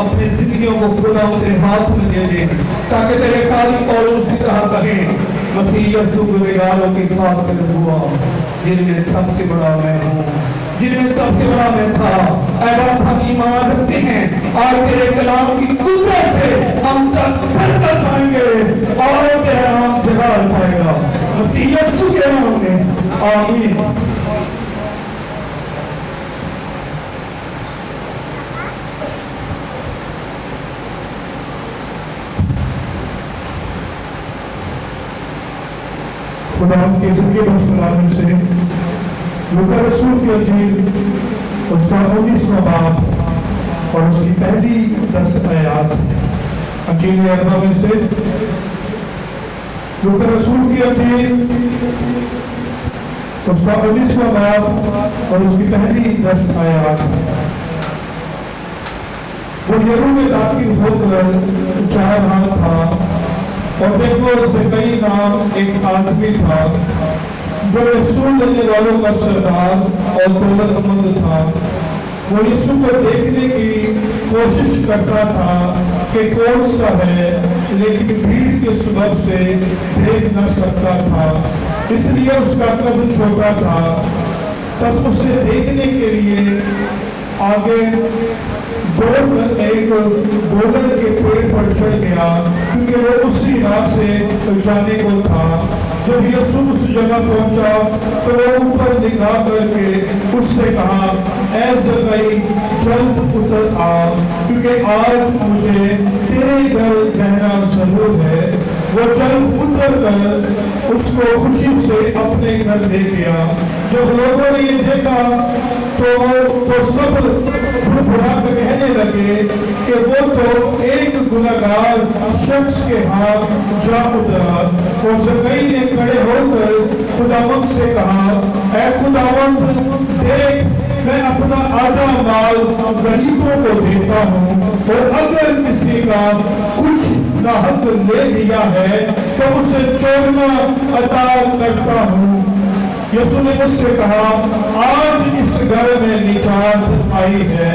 اپنی زندگیوں کو خدا تیرے ہاتھ میں دے دیں تاکہ تیرے قاری پولس کی طرح کہیں مسیح یسوع گنہگاروں کی خاطر ہوا جن میں سب سے بڑا میں ہوں، جن میں سب سے بڑا میں تھا۔ اے باپ ہم ایمان رکھتے ہیں آج تیرے کلام کی قدرت سے ہم سب پھر کر پائیں گے اور تیرا نام جلال پائے گا مسیح یسوع کے نام میں، آمین۔ خدا کے ذریعے بخش کلام سے لوکا رسول کی انجیل اس کا 19واں باب اور اس کی پہلی 10 آیات۔ انجیل اربعہ میں سے لوکا رسول کی انجیل اس کا 19واں باب اور اس کی پہلی 10 آیات۔ وہ یرو میں داخل ہو کر جا رہا تھا اور دیکھو زکئی نام ایک آدمی تھا جو رسول لینے والوں کا سردار اور دولت مند تھا۔ وہ یسوع کو دیکھنے کی کوشش کرتا تھا کہ کون سا ہے، لیکن بھیڑ کے سبب سے دیکھ نہ سکتا تھا، اس لیے اس کا قد چھوٹا تھا۔ بس اسے دیکھنے کے لیے آگے دوڑ کر ایک گولر کے پیڑ پر چڑھ گیا کیونکہ وہ اسی راہ سے جانے کو تھا۔ جب یسوع اس جگہ پہنچا تو وہ اوپر نگاہ کر کے اس سے کہا، اے زکئی جلد اتر آ، کیونکہ آج مجھے تیرے گھر رہنا ضرور ہے۔ وہ جلد اتر کر اس کو خوشی سے اپنے گھر لے گیا۔ جب لوگوں نے یہ دیکھا تو سب بڑا کر کہنے لگے کہ وہ تو ایک گنہگار شخص کے ہاتھ جا اترا۔ اور زکئی نے کھڑے ہو کر خداوند سے کہا، اے خداوند دیکھ، میں اپنا آدھا مال غریبوں کو دیتا ہوں، اور اگر کسی کا کچھ ناحق لے لیا ہے تو اسے چوگنا عطا کرتا ہوں۔ یسوع نے مجھ سے کہا، آج اس گھر میں نجات آئی ہے،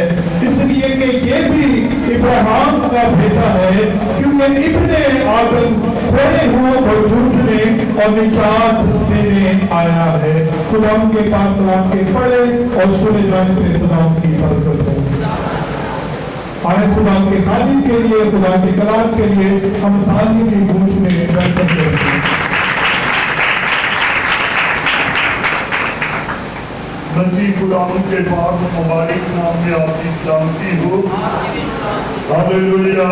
اس لیے کہ یہ بھی ابراہیم کا بیٹا ہے، کیونکہ ابن آدم کھوئے ہوئوں کو ڈھونڈنے اور نجات دینے آیا ہے۔ خدا کے پاک کلام کے پڑھے اور سنے جانے پہ خدا کی برکت ہو۔ آئے خدا کے خادم کے لیے، خدا کے کلام کے لیے ہم تالی کی گونج میں برکت کرتے ہیں۔ مسیح خدا ان کے پاک مبارک نام میں آپ کی سلامتی ہو۔ ہاللیلویہ،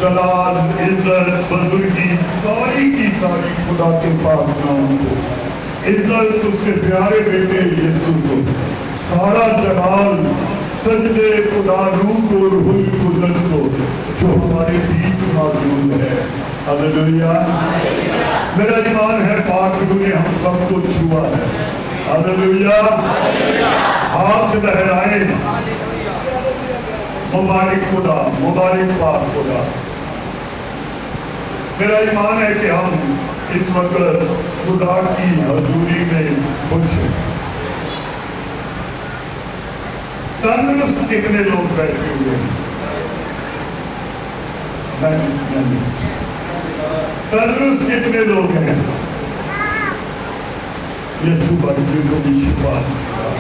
جلال، عزت، بزرگی ساری کی ساری خدا کے پاک نام کو، عزت اس کے پیارے بیٹے یسوع کو، سارا جلال سجدے خدا روح کو، روح القدس کو جو ہمارے بیچ موجود ہے۔ ہاللیلویہ، میرا ایمان ہے پاک روح نے ہم سب کو چھوا ہے۔ ہاللیلویہ، ہاتھ لہرائیں، مبارک خدا، مبارک پاک خدا۔ میرا ایمان ہے کہ ہم اس وقت خدا کی حضوری میں خوش ہیں۔ تندرست کتنے لوگ بیٹھے ہوئے ہیں؟ تندرست کتنے لوگ ہیں؟ یسوع بچے کو بھی شفا دے گا،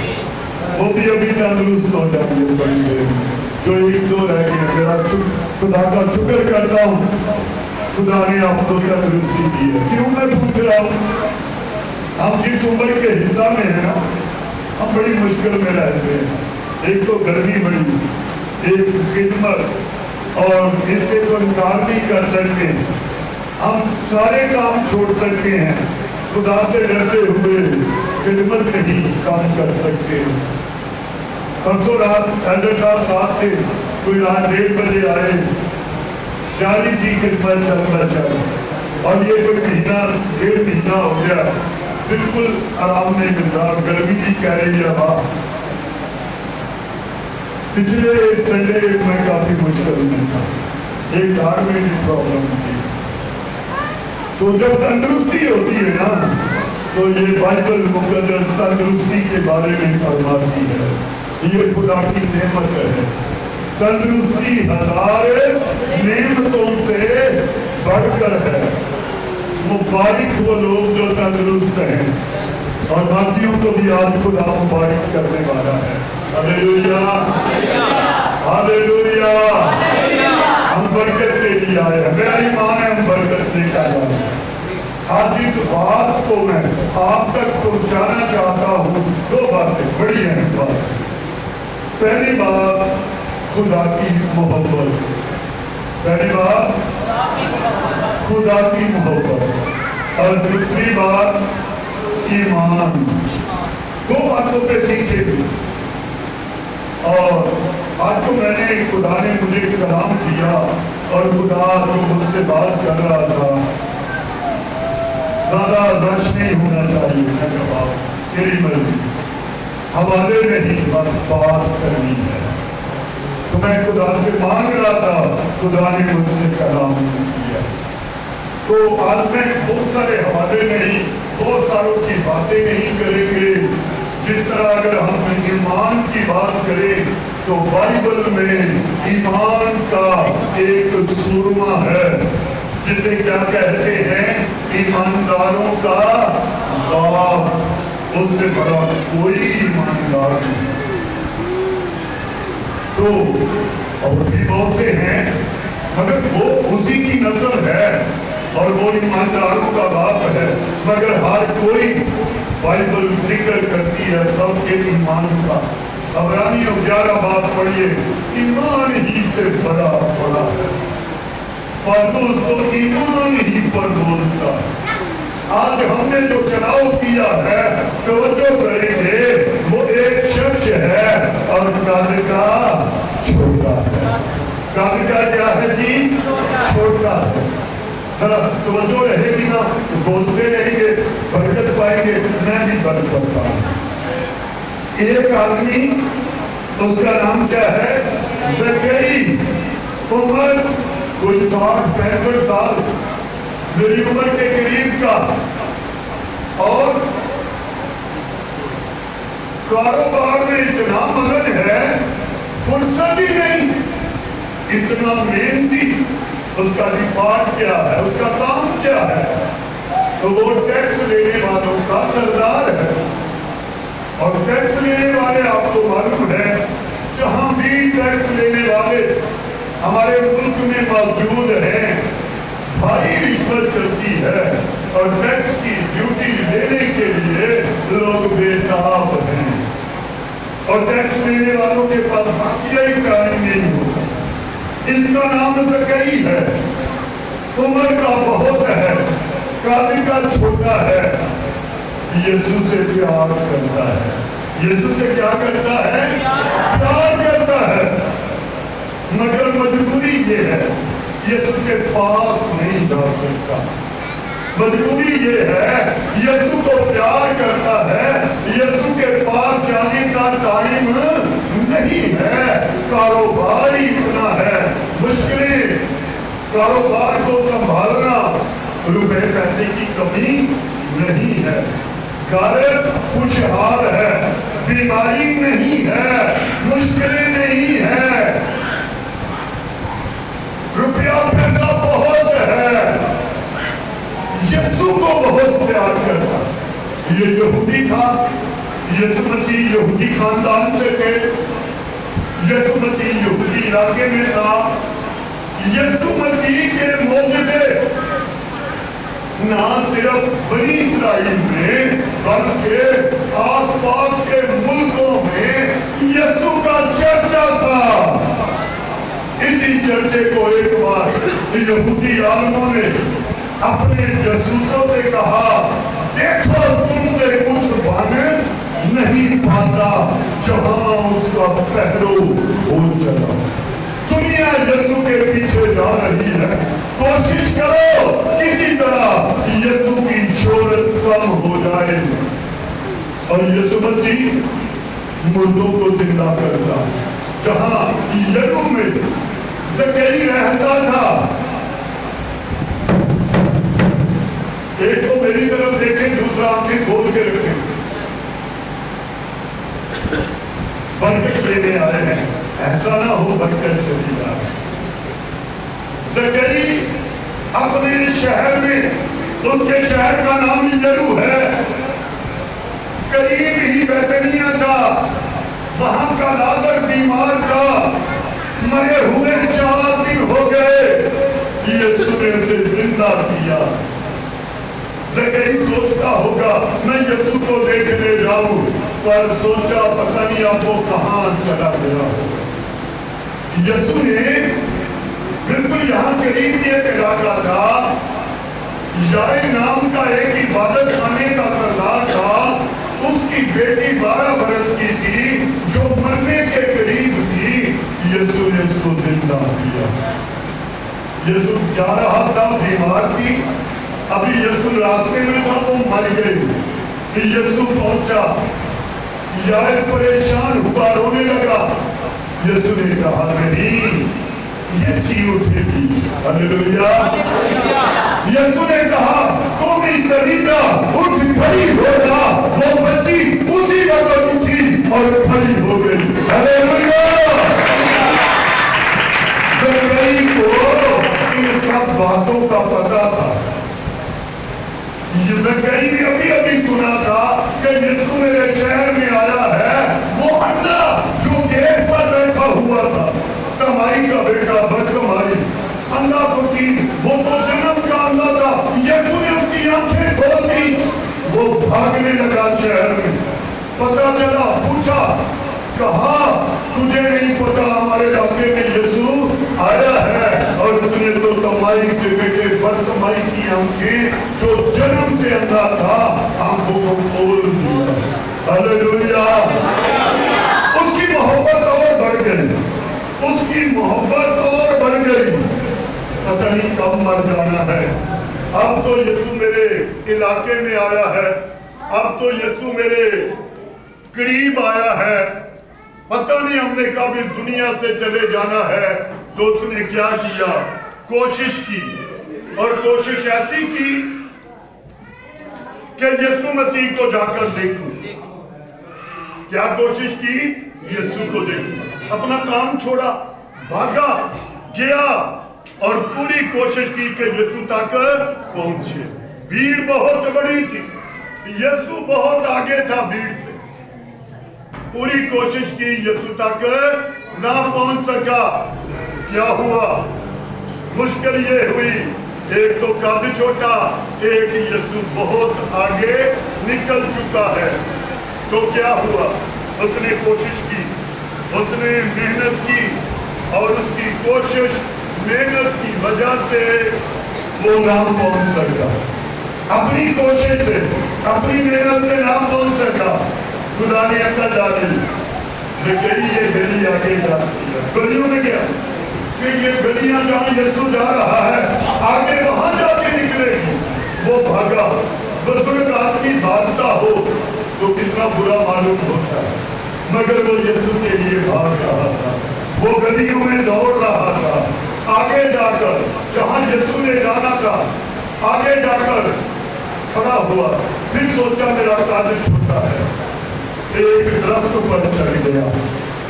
وہ بھی ابھی تندرست ہو جائیں گے بڑی دیر میں۔ جو ایک دو رہ گئے، میرا خدا کا شکر کرتا ہوں، خدا نے آپ کو تندرستی دی ہے۔ کیوں میں پوچھ رہا ہوں؟ ہم جس عمر کے حصہ میں ہیں نا، ہم بڑی مشکل میں رہتے ہیں۔ ایک تو گرمی بڑی، ایک خدمت، اور اس سے تو انکار نہیں کر سکتے۔ ہم سارے کام چھوڑ سکتے ہیں، خدا سے ڈرتے ہوئے خدمت نہیں کام کر سکتے۔ پرسوں رات ایڈر صاحب ساتھ تھے، کوئی رات 1:30 بجے آئے، جاری تھی خدمت چل اور یہ کوئی مہینہ 1.5 مہینہ ہو گیا، بالکل آرام نہیں ملتا، گرمی کی کہہ رہی ہے ہوا۔ پچھلے سنڈے میں کافی مشکل میں تھا، ایک دھاڑ میں بھی پرابلم تھی۔ تو جب تندرستی ہوتی ہے نا، تو یہ بائبل مقدس تندرستی کے بارے میں فرماتی ہے، یہ خدا کی نعمت ہے۔ तंदुरुस्ती 1000 नेमतों से बढ़कर है। मुबारक वो लोग जो तंदुरुस्त हैं, और बाकियों को भी आज खुदा मुबारक करने वाला है। Hallelujah, hallelujah. हम बरकत के लिए आए हैं, मेरा ईमान है हम बरकत लेकर आए हैं। आज इस बात को मैं आप तक पहुंचाना चाहता हूँ। 2 बातें बड़ी अहम बात। पहली बात खुदा की मोहब्बत, पहली बात खुदा की मोहब्बत, और दूसरी बात ईमान। 2 बातों पे सीखे थे। और आज जो मैंने खुदा ने मुझे कलाम दिया और खुदा जो मुझसे बात कर रहा था, ज्यादा रश नहीं होना चाहिए। मैं कहा तेरी मर्जी, हवाले नहीं बात करनी है। तो मैं खुदा से मांग रहा था, खुदा ने मुझसे कलाम किया। तो आज मैं बहुत सारे हवाले नहीं, बहुत सारों की बातें नहीं करेंगे। जिस तरह अगर हम ईमान की बात करें तो बाइबल में ईमान का एक सूरमा है जिसे क्या कहते हैं, ईमानदारों का बाप। उससे बड़ा कोई ईमानदार नहीं। तो और भी बहुत से हैं, मगर वो उसी की नस्ल है और वो ईमानदारों का बाप है। मगर हर कोई, बाइबल जिक्र करती है सबके ईमान का। अब्रानियों 11 बात पढ़िए, ईमान ही से बड़ा है। पादुल तो ईमान ही पर बोलता है। आज हमने जो चुनाव किया है, तवज्जो करेंगे, वो एक शख्स है और कद का छोटा है। कद का क्या है जी? छोटा है। जरा तवज्जो रहेगी ना तो बोलते रहेंगे, बरकत पाएंगे। मैं भी बरकत पाऊंगा। एक आदमी, उसका नाम क्या है? ज़कई। उम्र कोई 60-65 साल, मेरी उम्र के करीब का, और कारोबार में इतना मगन है, फुर्सत ही नहीं, इतना मेहनती। उसका डिपार्ट क्या है, उसका काम क्या है? तो वो टैक्स लेने वालों का सरदार है। और टैक्स लेने वाले आपको मालूम है, जहां भी टैक्स लेने वाले हमारे मुल्क में मौजूद हैं, भारी रिश्वत चलती है और टैक्स की ड्यूटी लेने के लिए लोग बेताब हैं। और टैक्स लेने वालों के पास बाकिया ही कार्य नहीं होता। इसका नाम ज़कई है। उम्र का बहुत है, कादी का छोटा है। यीशु से प्यार करता है। यीशु से क्या करता है? प्यार करता है। मगर मजबूरी ये है, यीशु के पास नहीं जा सकता। मजबूरी ये है, यीशु को प्यार करता है, यीशु के पास जाने का टाइम नहीं है। कारोबार ही इतना है, मुश्किलें, कारोबार को संभालना, रुपए पैसे की कमी नहीं है, घर खुशहाल है, बीमारी नहीं है, मुश्किलें नहीं है, रुपया पैसा बहुत है। यीशु को बहुत प्यार करता। ये यहूदी था, यीशु मसीह यहूदी खानदान से थे, यीशु मसीह यहूदी इलाके में था। यीशु मसीह के मौजूदे ना सिर्फ बनी इस्राइल में बल्कि आसपास के मुल्कों में यीशु का चर्चा था। इसी चर्चे को एक बार यहूदी आलमों ने अपने जासूसों से कहा, देखो तुमसे कुछ बन नहीं पाता जहां उसका पहरो हो चला। दुनिया यीशु के पीछे जा रही है, कोशिश करो किसी तरह यीशु की शोहरत कम हो जाए। और यीशु मसीह मुर्दों को जिंदा करता। जहां यरू में ज़कई रहता था, एक को मेरी तरफ देखें, दूसरा आंखें खोल के रखें। बरकत लेने आए हैं, ऐसा ना हो बनकर चली जाए। ज़करी अपने शहर में, उसके शहर का नाम यरू है, करीब ही बैतनिया था, वहां का लाजर बीमार था, मरे हुए 4 दिन हो गए, यीशु ने उसे जिंदा किया। ज़करी सोचता होगा मैं यीशु को देखने जाऊं, पर सोचा पता नहीं अब वो कहां चला गया होगा। यीशु ने बिल्कुल यहाँ करीब एक इलाका था, याए नाम का एक इबादत खाने का सरदार था, उसकी बेटी 12 बरस की थी, जो मरने के करीब थी, यीशु ने उसको जिंदा किया। यीशु जा रहा था, बीमार थी, अभी यीशु रास्ते में था, वो मर गई। यीशु पहुंचा, याए परेशान हुआ, रोने लगा। यीशु ने कहा नहीं, ये जी उठेगी। हालेलुया। यीशु ने कहा तुम ही तरीका उठ खड़ी हो जा। वो बच्ची उसी वक्त उठी और खड़ी हो गई। हालेलुया। ज़करी को इन सब बातों का पता था। ज़करी ने अभी अभी सुना था कि यीशु मेरे शहर में आया है। वो अंधा जो गेट पर बैठा हुआ था, कमाई का बेटा, बदकमाई, अंधा तो थी, वो तो जन्म का अंधा था। यीशु ने उसकी आंखें खोल दी, वो भागने लगा शहर में। पता चला, पूछा, कहा तुझे नहीं पता हमारे इलाके में यीशु आया है, और उसने तो कमाई के बेटे, बदकमाई की आंखें, जो जन्म से अंधा था, आंखों को खोल दिया। हालेलुया। उसकी मोहब्बत और बढ़ गई, उसकी मोहब्बत और बढ़ गई। पता नहीं कब मर जाना है। अब तो यीशु मेरे इलाके में आया है, अब तो यीशु मेरे करीब आया है। पता नहीं हमने कब इस दुनिया से चले जाना है। तो उसने क्या किया? कोशिश की, और कोशिश ऐसी की कि यीशु मसीह को जाकर देखूं। क्या कोशिश की? यीशु को देखूं। अपना काम छोड़ा, भागा, गया और पूरी कोशिश की कि यीशु तक पहुंचे। भीड़ बहुत बड़ी थी, यीशु बहुत आगे था भीड़ से। पूरी कोशिश की, यीशु तक ना पहुंच सका। क्या हुआ? मुश्किल ये हुई, एक तो कद छोटा, एक यीशु बहुत आगे निकल चुका है। तो क्या हुआ? उसने कोशिश की, उसने मेहनत की, और उसकी कोशिश मेहनत की वजह से वो नाम पहुंच सका। अपनी कोशिश से, अपनी मेहनत से नाम पहुंच सका। खुदा ने अकल डाली, लेकिन ये गली आगे जाती है। गलियों में गया कि ये गलियां जहां यीशु जा रहा है, आगे वहां जाके निकलेगी। वो भागा। बुजुर्ग आदमी भागता हो तो कितना बुरा मालूम होता है, मगर वो यीशु के लिए भाग रहा था। वो गलियों में दौड़ रहा था। आगे जाकर जहां यीशु ने जाना था, आगे जाकर खड़ा हुआ। फिर सोचा मेरा कद छोटा है, एक दरख्त पर चढ़ गया,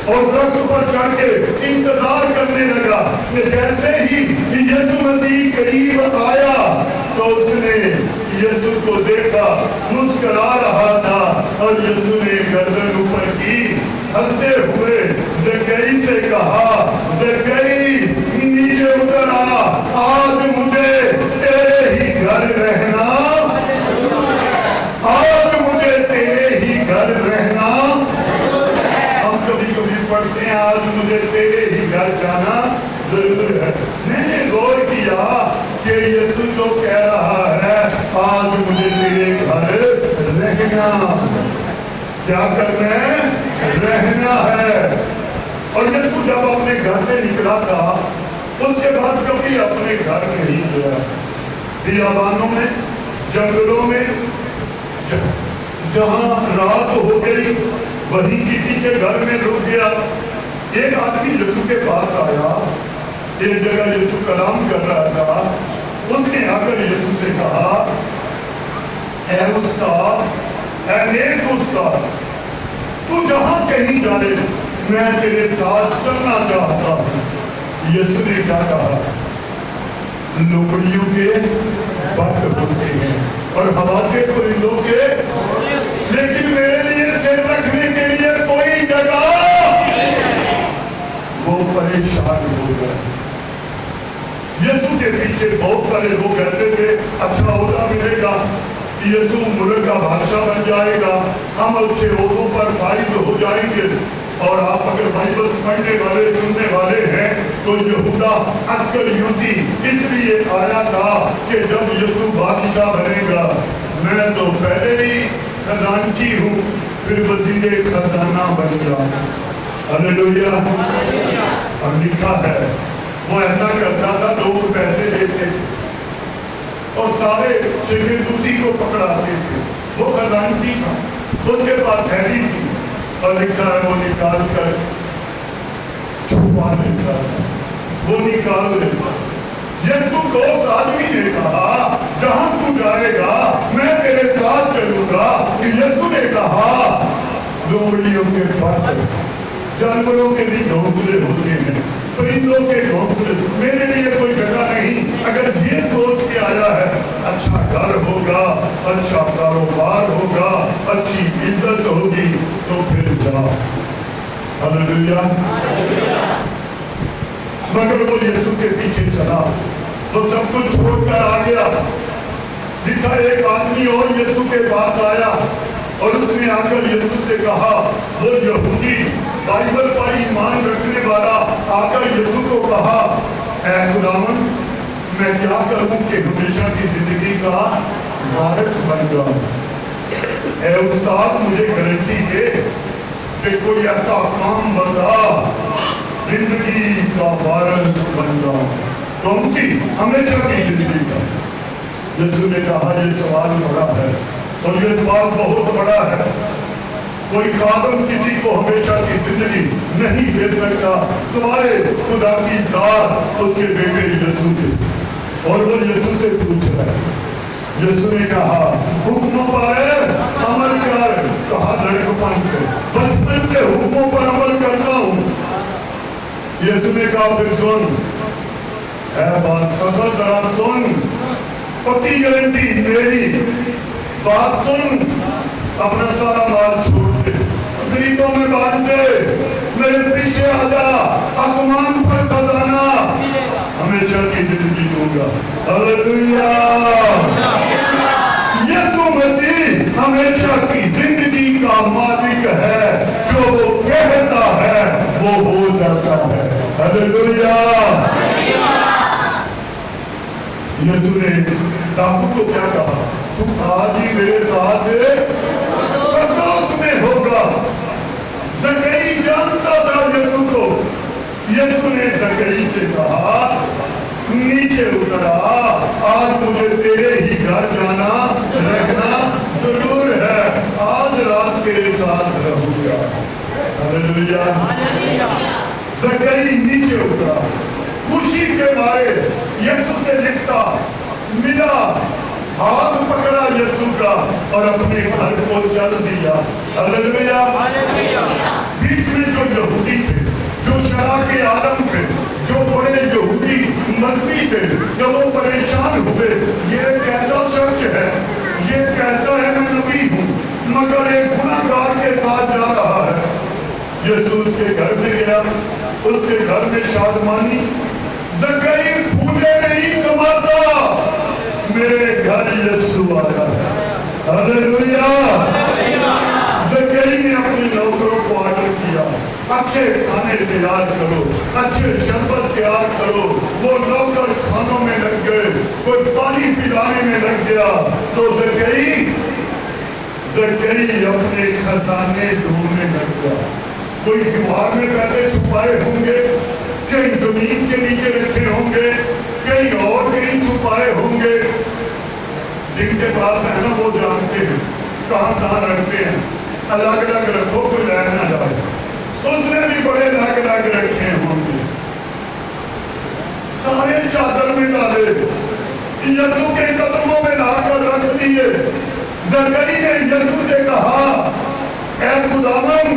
और दरख्त पर चढ़ के इंतजार करने लगा कि जैसे ही यीशु मसीह करीब आया तो उसने यीशु को देखा, मुस्कुरा रहा था, और यीशु ने गर्दन ऊपर की, हंसते हुए ज़करी से कहा, ज़करी नीचे उतर आ, आज मुझे तेरे ही घर रहना, आज मुझे तेरे ही घर रहना। हम कभी कभी पढ़ते हैं आज मुझे तेरे ही घर जाना जरूर है। मैंने गौर किया कि यीशु तो कह रहा है आज मुझे तेरे घर रहना। क्या करना है? रहना है। और यीशु जब अपने घर से निकला था, उसके बाद कभी अपने घर नहीं गया। बियाबानों में, जंगलों में, जहां रात हो गई, वहीं किसी के घर में रुक गया। एक आदमी यीशु के पास आया, एक जगह यीशु कलाम कर रहा था। उसने आकर यीशु से कहा, ऐ उस्ताद, ऐ नेक उस्ताद, तू जहां कहीं जाए मैं तेरे साथ चलना चाहता हूँ। यीशु ने क्या कहा? लोमड़ियों के बट होते हैं और हवा के परिंदों के, लेकिन मेरे लिए सिर रखने के लिए कोई जगह। वो परेशान हो गए। यीशु के पीछे बहुत सारे लोग कहते थे अच्छा ओहदा मिलेगा, यीशु मुल्क का बादशाह बन जाएगा, हम अच्छे ओहदों पर फाइज हो जाएंगे। और आप अगर बाइबल पढ़ने वाले सुनने वाले हैं तो यहूदा अस्करियोती इसलिए आया था कि जब यीशु बादशाह बनेगा, मैं तो पहले ही खजांची हूँ, फिर वजीरे खजाना बन जाऊँ। हालेलुया। और लिखा है वो ऐसा करता था, लोग पैसे देते और सारे शिगिर्द उसी को पकड़ाते थे। वो खजांची था, उसके पास थैली थी और लिखा है वो निकाल कर छुपा लेता था, वो निकाल लेता। यीशु को उस आदमी ने कहा जहां तू जाएगा मैं तेरे साथ चलूंगा। यीशु ने कहा लोमड़ियों के बट, जानवरों के भी घोंसले होते हैं, परिंदों के घोंसले, मेरे लिए कोई जगह नहीं। अगर ये सोच के आया है अच्छा घर होगा, अच्छा कारोबार होगा, अच्छी इज्जत होगी, तो फिर जा। हालेलुया। मगर वो यीशु के पीछे चला, वो सब कुछ छोड़कर आ गया। लिखा एक आदमी और यीशु के पास आया और उसने आकर यीशु से कहा, वो यहूदी बाइबल पर ईमान रखने वाला आकर यीशु को कहा, ऐ खुदावन मैं क्या करूं कि हमेशा की जिंदगी का वारिस बन जाऊं। ऐ उस्ताद मुझे गारंटी दे कि कोई ऐसा काम बता जिंदगी का वारिस बन जाऊं। कौन सी? हमेशा की जिंदगी का। यीशु ने कहा ये सवाल बड़ा है और ये सवाल बहुत बड़ा है। कोई खादम किसी को हमेशा की जिंदगी नहीं दे सकता। तुम्हारे खुदा की जात उसके बेटे यीशु थे। और वो यीशु से पूछ रहा है। यीशु ने कहा हुक्मों पर अमल कर। कहा लड़कपन से बचपन के हुक्मों पर अमल करता हूँ। यीशु ने कहा फिर सुन, है बात सफल जरा सुन, पक्की गारंटी मेरी बात सुन। अपना सारा माल छोड़ दे, गरीबों में बांट दे, मेरे पीछे आ जा, आसमान पर खजाना, हमेशा की जिंदगी दूंगा। हालेलुया। यीशु मसीह हमेशा की जिंदगी का मालिक है। जो वो कहता है वो हो जाता है। हालेलुया। यीशु ने दाऊद को क्या कहा? तू आज ही मेरे साथ परदोस में होगा। ज़कई जानता था यीशु को। यीशु ने ज़कई से कहा नीचे उतरा, आज मुझे तेरे ही घर जाना रहना जरूर है, आज रात तेरे साथ रहूंगा। हालेलुया। ज़कई नीचे उतरा, खुशी के मारे यीशु से लिखता मिला, हाथ पकड़ा यीशु का और अपने घर को चल दिया। हालेलुया। बीच में जो यहूदी थे, जो शराब के आलम थे, जो बड़े यहूदी मंत्री थे, जब वो परेशान हुए, ये कैसा शख्स है, ये कहता है मैं नबी हूँ मगर एक गुनाहगार के साथ जा रहा है। यीशु उसके घर में गया, उसके घर में शादमानी। ज़कई फूले नहीं समाता, मेरे घर यीशु आया। हालेलुया। ज़कई ने अपने नौकरों को ऑर्डर किया, अच्छे खाने तैयार करो, अच्छे शरबत तैयार करो। वो नौकर खानों में लग गए, कोई पानी पिलाने में लग गया। तो ज़कई अपने खजाने ढूंढने लग गया। कोई दीवार में पैसे छुपाए होंगे, कहीं जमीन के नीचे रखे होंगे, कहीं और कहीं छुपाए होंगे। जिनके पास है ना वो जानते हैं कहाँ रखते हैं। अलग अलग रखो, कोई रह ना जाए। उसने भी बड़े अलग अलग रखे होंगे, सारे चादर में डाले, यीशु के कदमों में लाकर रख दिए। ज़कई ने यीशु से कहा, ऐ खुदावन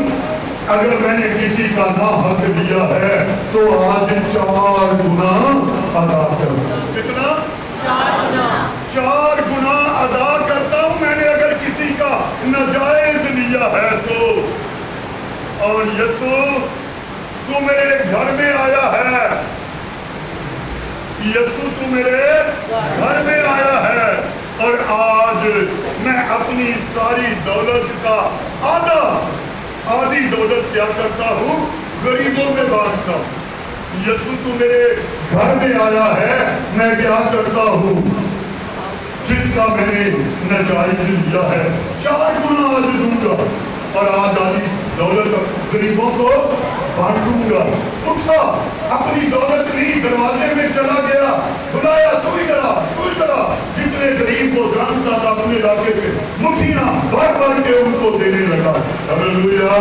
اگر میں نے کسی کا ناحق لیا ہے تو آج 4 گنا ادا کروں. کتنا؟ 4 گنا ادا کرتا ہوں. میں نے اگر کسی کا ناجائز لیا ہے تو. اور یسوع تو میرے گھر میں آیا ہے. یسوع تو میرے گھر میں آیا ہے اور آج میں اپنی ساری دولت کا آدھی دولت کیا کرتا ہوں؟ غریبوں میں بانٹتا ہوں. یسوع تو میرے گھر میں آیا ہے, میں کیا کرتا ہوں؟ جس کا میں نے ناجائز لیا ہے 4 گنا آج دوں گا اور آج آدھی دولت غریبوں کو بانٹوں گا. اٹھا, اپنی دولت نہیں, دروازے میں چلا گیا, بلایا, تو ادھر آ. جتنے غریب کو جانتا تھا اپنے علاقے پہ مٹھیاں بھر کے ان کو دینے لگا. ہلیلویا.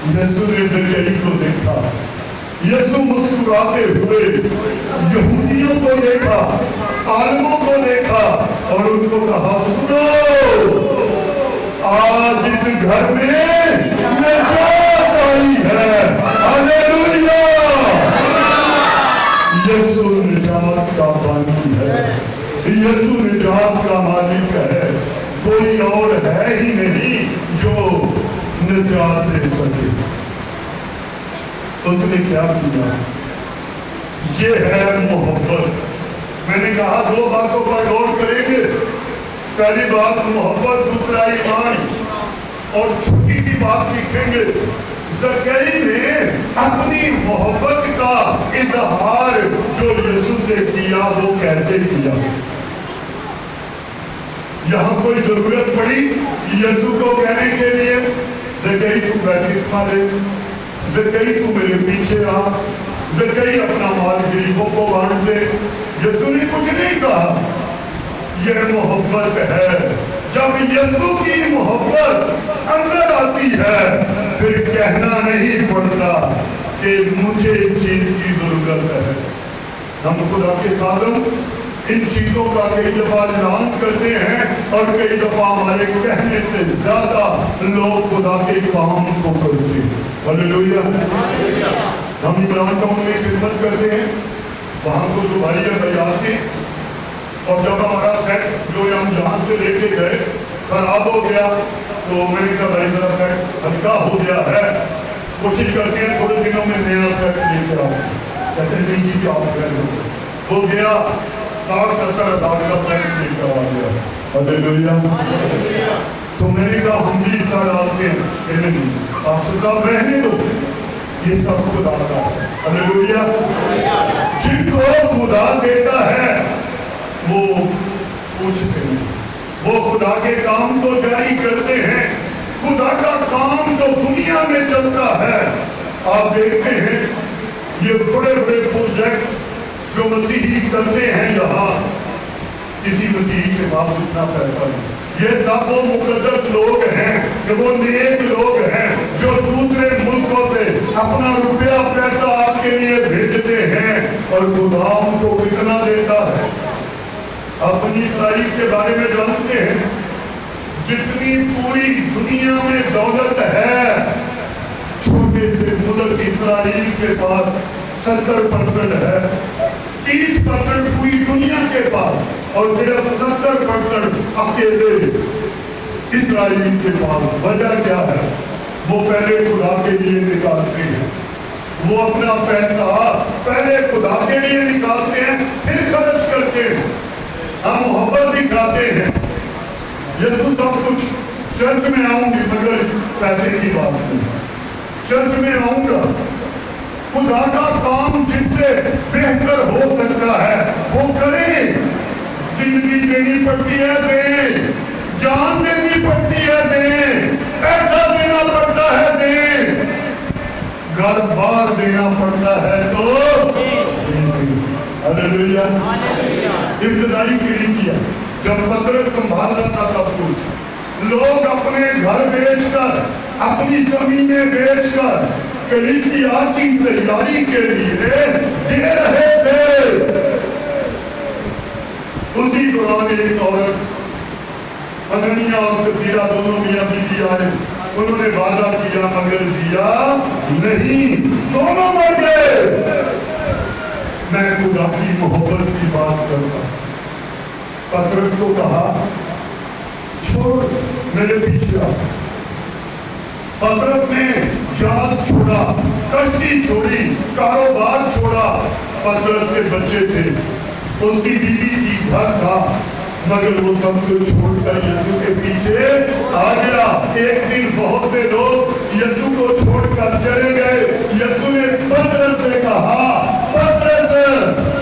یسوع نے بیچاری کو دیکھا, یسوع مسکراتے ہوئے یہودیوں کو دیکھا, عالموں کو دیکھا اور ان کو کہا, سنو, آج اس گھر میں نجات آئی ہے. ہلیلویا. یسوع نجات کا بانی ہے, یسوع نجات کا مالک ہے. کوئی اور ہے ہی نہیں جو نجات دے سکے. اس نے کیا کیا؟ یہ ہے محبت. میں نے کہا 2 باتوں پر غور کریں گے. پہلی بات محبت, دوسرا ایمان, اور چھوٹی سی بات سیکھیں گے. زکریا نے اپنی محبت کا اظہار جو یسوع سے کیا وہ کیسے کیا؟ یہاں کوئی ضرورت پڑی یسوع کو کہنے کے لیے زکریا تو بیتسما دے, زکریا تو میرے پیچھے آ, زکریا اپنا مال غریبوں کو بانٹ دے؟ یسوع نے کچھ نہیں کہا. یہ محبت ہے. جب یسوع کی محبت اندر آتی ہے پھر کہنا نہیں پڑتا کہ مجھے اس چیز کی ضرورت ہے. ہم خدا کے خادم ان چیزوں کا کئی دفعہ اعلان کرتے ہیں اور کئی دفعہ ہمارے کہنے سے زیادہ لوگ خدا کے کام کو کرتے ہیں. ہلیلویا. ہم عمران ٹاؤن میں خدمت کرتے ہیں. وہاں کو جو بھائی ہے بیاسی, اور جب ہمارا سیٹ جو ہم جہاں سے لے کے گئے خراب ہو گیا تو میں نے کہا بھائی ذرا سیٹ ہلکا ہو گیا ہے, کوشش کرتے ہیں تھوڑے دنوں میں نیا سیٹ لے کے آؤ. کہتے ہیں نہیں جی کیا ہو گیا, 60-70 ہزار کا سیٹ لے کے آ گیا. ہلیلویا. تو میں نے کہا ہم بھی حصہ ڈالتے ہیں. کہنے نہیں, پاسٹر صاحب رہنے دو, یہ سب خدا کا ہے. ہلیلویا. جن کو خدا دیتا ہے وہ پوچھتے ہیں, وہ خدا کے کام کو جاری کرتے ہیں. خدا کا کام جو دنیا میں چلتا ہے, آپ دیکھتے ہیں یہ بڑے بڑے پروجیکٹ جو مسیحی کرتے ہیں, یہاں کسی مسیحی کے پاس اتنا پیسہ نہیں. یہ سب وہ مقدس لوگ ہیں کہ وہ نیک لوگ ہیں جو دوسرے ملکوں سے اپنا روپیہ پیسہ آپ کے لیے بھیجتے ہیں. اور خدا ان کو کتنا دیتا ہے؟ اپنی اسرائیل کے بارے میں جانتے ہیں, جتنی پوری دنیا میں دولت ہے چھوٹے سے ملک اسرائیل کے پاس 70% ہے. 30% پوری دنیا کے پاس اور صرف 70% اکیلے اسرائیل کے پاس. وجہ کیا ہے؟ وہ پہلے خدا کے لیے نکالتے ہیں, وہ اپنا پیسہ پہلے خدا کے لیے نکالتے ہیں پھر خرچ کرتے ہیں. ہم محبت دکھاتے ہیں. یسوع سب کچھ, چرچ میں آؤں گی مگر پیسے کی بات نہیں, چرچ میں آؤں گا. خدا کا کام جس سے بہتر ہو سکتا ہے وہ کریں. زندگی دینی پڑتی ہے دیں, جان دینی پڑتی ہے دیں, پیسہ دینا پڑتا ہے دیں, گھر بار دینا پڑتا ہے تو دیں. ہلیلویا. ابتدائی کلیسیا جب پترس سنبھال رہا تھا سب کچھ, لوگ اپنے گھر بیچ کر, اپنی زمینیں بیچ کر کلیسیا کی تیاری کے لیے دے رہے تھے. اسی دوران ایک عورت, حنانیہ اور سفیرہ دونوں میاں بیوی آئے, انہوں نے وعدہ کیا مگر دیا نہیں، دونوں مر گئے۔ میں خدا کی محبت کی بات کرتا، پترس کو کہا چھوڑ میرے پیچھے آ۔ پترس نے جال چھوڑا، کشتی چھوڑی، کاروبار چھوڑا۔ پترس کے بچے تھے، اس کی بیوی کی گھر تھا، مگر وہ سب کو چھوڑ کر یسوع کے پیچھے آ گیا۔ ایک دن بہت سے لوگ یسوع کو چھوڑ کر چلے گئے۔ یسوع نے پترس سے کہا پترس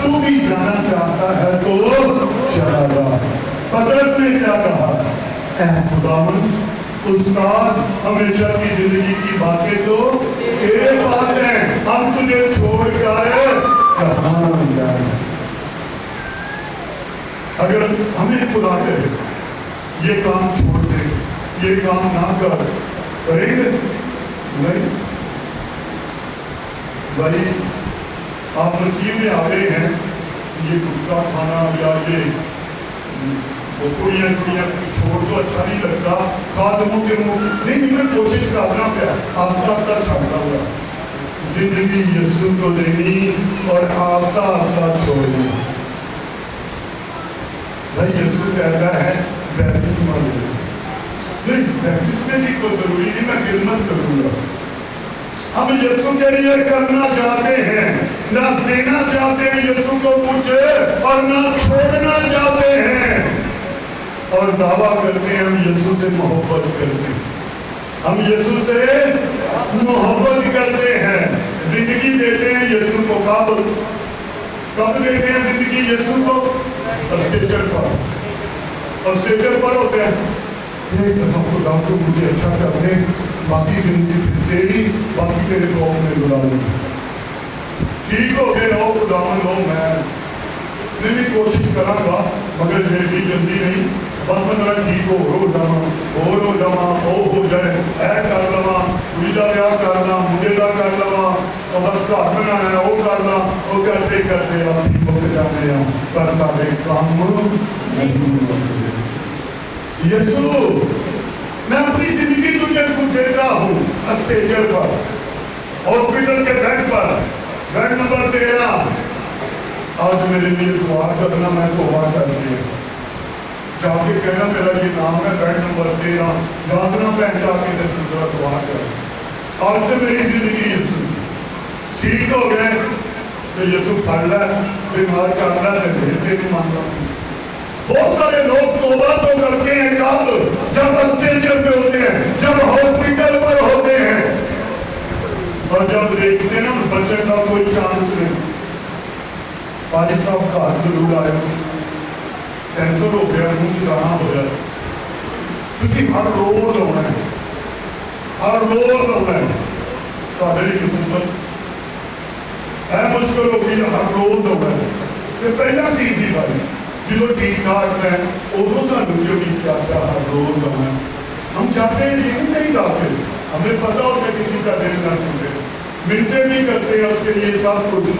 تو بھی جانا چاہتا ہے تو چلا جا۔ پترس نے کیا کہا؟ اے خداوند، استاد ہمیشہ کی زندگی کی باتیں تو تیرے پاس ہیں، ہم تجھے چھوڑ کر کہاں جائیں؟ اگر ہمیں خدا کہے یہ کام چھوڑ دے، یہ کام نہ کر، کریں گے؟ نہیں بھائی، آپ مسیح میں آ گئے ہیں، یہ گٹکا کھانا یا یہ کڑیاں چھوڑ دو، اچھا نہیں لگتا، خادموں کے منہ نہیں، میں کوشش کرنا پیا آہستہ آہستہ چھوڑتا ہوا زندگی یسوع کو دینی اور آہستہ آہستہ چھوڑنی۔ بھائی یسوع کہتا ہے بیپتسمہ لے، نہیں بیپتسمے کی کوئی ضروری نہیں، میں خدمت کروں گا۔ ہم یسوع کے لیے کرنا چاہتے ہیں، نہ دینا چاہتے ہیں یسوع کو کچھ اور نہ چھوڑنا چاہتے ہیں، اور دعویٰ کرتے ہیں ہم یسوع سے محبت کرتے ہیں، ہم یسوع سے محبت کرتے ہیں، زندگی دیتے ہیں یسوع کو۔ کب دیتے ہیں زندگی یسوع کو؟ اسٹیچر پر ہوتے ہیں، ایک دفعہ خدا کو مجھے اچھا کرنے، باقی زندگی تیری، باقی تیرے قوم میں گزار لوں، ٹھیک ہو گئے ہو خداوند ہو، میں بھی کوشش کروں گا مگر یہ بھی جلدی نہیں، بس میں ذرا ٹھیک ہو جائے، اے کر لواں، ویزا بیاہ کرنا، مجھے دا کر لواں، اور بس گھر بنانا ہے وہ کرنا، وہ کرتے کرتے آپ ٹھیک ہو کے جانے ہیں، پر سارے کام نہیں ہوتے۔ یسوع میں اپنی زندگی تجھے دیتا ہوں اسٹیچر پر، ہاسپٹل کے بیڈ پر، بیڈ نمبر 13، آج میرے لیے دعا کرنا، میں دعا کر دیا، جا کے کہنا میرا یہ نام ہے بیڈ نمبر 13، جاگنا پہن جا کے ذرا دعا کر، آج سے میری زندگی یسوع ٹھیک ہو گئے تو یسوع پڑھ لے، بیمار کر لے تو پھر تیری مان رہا۔ بہت سارے لوگ توبہ تو کرتے ہیں کب؟ جب اسٹیشن پہ ہوتے ہیں، جب ہاسپٹل پر ہوتے ہیں، اور جب دیکھتے ہیں نا بچے کا کوئی چانس نہیں۔ پاجی صاحب کا ہاتھ ضرور آئے، کینسر ہو گیا، منہ چلانا ہو جائے، کیونکہ ہر روز ہونا ہے، ہر روز ہونا ہے، تو میری قسمت ہے مشکل ہوگی، ہر روز ہونا ہے۔ یہ پہلا چیز ہی بھائی جو ٹھیک ٹھاک ہے ادھر سانو جو نہیں چاہتا ہر روز ہونا ہے۔ ہم چاہتے ہیں یہ نہیں ڈالتے، ہمیں پتا ہوتا ہے کسی کا دل نہ ٹوٹے، منتیں بھی کرتے ہیں اس کے لیے سب کچھ،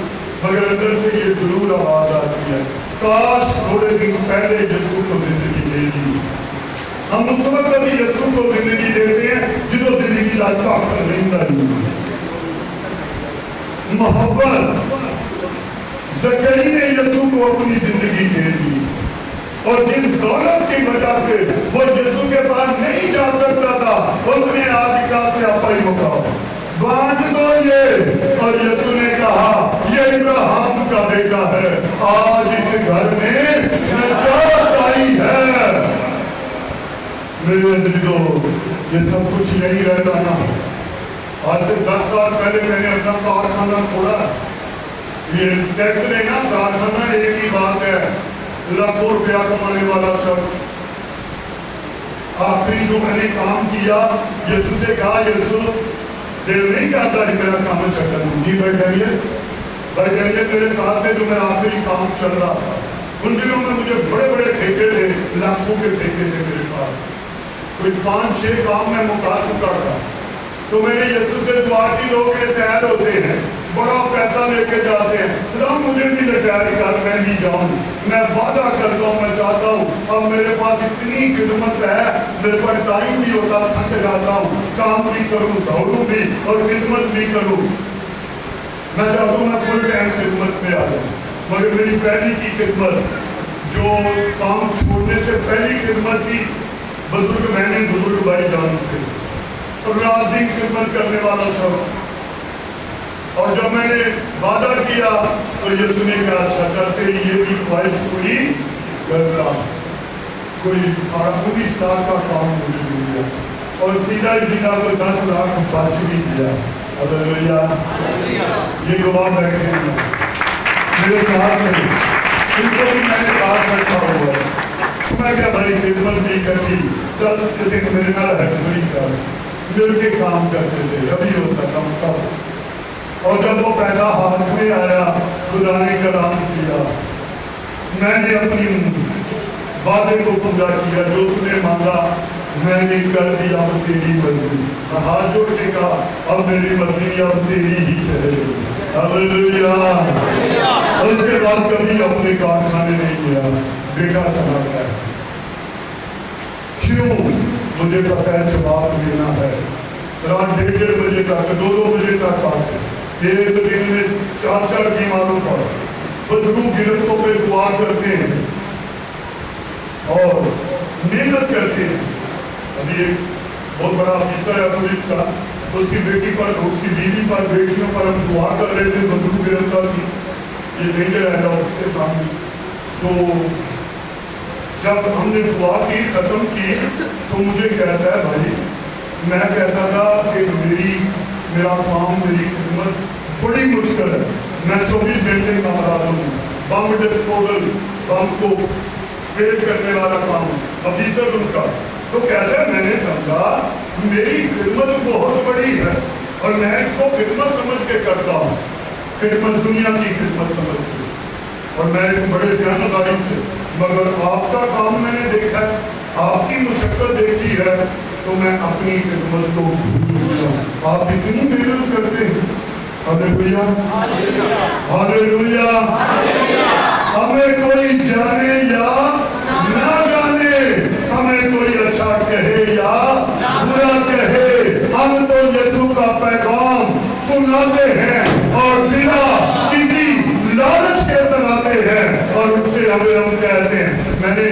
مگر اندر سے یہ ضرور آواز آتی ہے کاش تھوڑے دن پہلے یسوع کو زندگی دے دی۔ ہم اس وقت بھی یسوع کو زندگی دیتے ہیں جدو زندگی کا طاقت نہیں لائی۔ محبت، زکریا نے یسوع کو اپنی زندگی دے دی، اور جس دولت کی وجہ سے وہ یسوع کے پاس نہیں جا سکتا تھا، اس نے آج کا سیاپا ہی مکاؤ بانٹ دو یہ، اور یسوع نے کہا یہ ابراہیم کا بیٹا ہے، آج اس گھر میں نجات آئی ہے۔ میرے عزیزو، یہ سب کچھ نہیں رہتا نا۔ آج سے 10 سال پہلے میں نے اپنا کارخانہ چھوڑا، یہ ٹیکس لینا کارخانہ ایک ہی بات ہے، لاکھوں روپیہ کمانے والا شخص۔ آخری جو میں نے کام کیا، یسوع سے کہا یسوع دل نہیں کرتا ہے میرا کام چکر ہوں، جی بھائی ڈینیل میرے ساتھ تھے جو میرا آخری کام چل رہا تھا، ان دنوں میں مجھے بڑے بڑے ٹھیکے تھے، لاکھوں کے ٹھیکے تھے میرے پاس، کوئی 5-6 کام میں مکا چکا تھا۔ تو میں نے یسوع سے دعا کی، لوگ تیار ہوتے ہیں बड़ा पैसा लेके जाते हैं, खुदा मुझे भी रिटायर कर, मैं भी जाऊं। मैं वादा करता हूं, मैं चाहता हूं, अब मेरे पास इतनी खिदमत है, मेरे पास टाइम भी होता, थक जाता हूं, काम भी करूं, दौड़ूं भी और खिदमत भी करूं। मैं चाहता हूं मैं फुल टाइम खिदमत में आ जाऊं, मगर मेरी पहली की खिदमत, जो काम छोड़ने से पहली खिदमत थी, बुजुर्ग मैंने बुजुर्ग भाई जान थे, तो रात दिन खिदमत करने वाला शख्स। और जब मैंने वादा किया तो यीशु ने कहा, अच्छा तेरी ये भी ख्वाहिश पूरी करता। कोई 19 लाख का काम मुझे मिल गया और सीधा को 10 लाख बच भी दिया। हालेलुया। ये गवाह बैठे हैं मेरे साथ में, इनको भी मैंने बात रखा हुआ है। मैं क्या भाई खिदमत नहीं करती, चल दिन मेरे नाल हजबरी कर, मिल के काम करते थे, अभी होता हम सब। और जब वो पैसा हाथ में आया, खुदा ने कलाम किया, मैंने अपनी वादे को पूरा किया, जो तूने मांगा मैंने कर दिया, अब तेरी मर्जी। मैं हाथ जोड़ के कहा, अब मेरी मर्जी अब तेरी ही चलेगी। हालेलुया। उसके बाद कभी अपने कारखाने नहीं गया, बेटा चलाता है। क्यों? मुझे पता है जवाब देना है। रात 1:30 बजे तक, 2-2 बजे तक आते, एक दिन में 4-4 बीमारों पर बदबू गिरफ्तों पे दुआ करते हैं और मेहनत करते हैं। अभी एक बहुत बड़ा अफसर है पुलिस का, उसकी बेटी पर, उसकी बीवी पर, बेटियों पर हम दुआ कर रहे थे बदबू गिरफ्तार की, ये डेंजर है उसके सामने। तो जब हमने दुआ की, खत्म की, तो मुझे कहता है, भाई मैं कहता था कि मेरा काम, मेरी खिदमत बड़ी मुश्किल है, मैं 24 घंटे कमरा दूँ, बम डिस्पोजल, बम को फेल करने वाला काम, अफीसर उनका। तो कहते हैं मैंने समझा मेरी खिदमत बहुत बड़ी है और मैं इसको खिदमत समझ के करता हूँ, खिदमत दुनिया की खिदमत समझ के, और मैं एक बड़े ध्यानदारी से, मगर आपका काम मैंने देखा है, आपकी मुशक्कत देखी है, तो मैं अपनी खिदमत को भूल गया। आप इतनी मेहनत करते हैं। Hallelujah, hallelujah. हमें कोई जाने या ना जाने, हमें कोई अच्छा कहे या बुरा कहे, हम तो यीशु का पैगाम सुनाते हैं और बिना किसी लालच के सुनाते हैं और उठते हुए हम कहते हैं। मैंने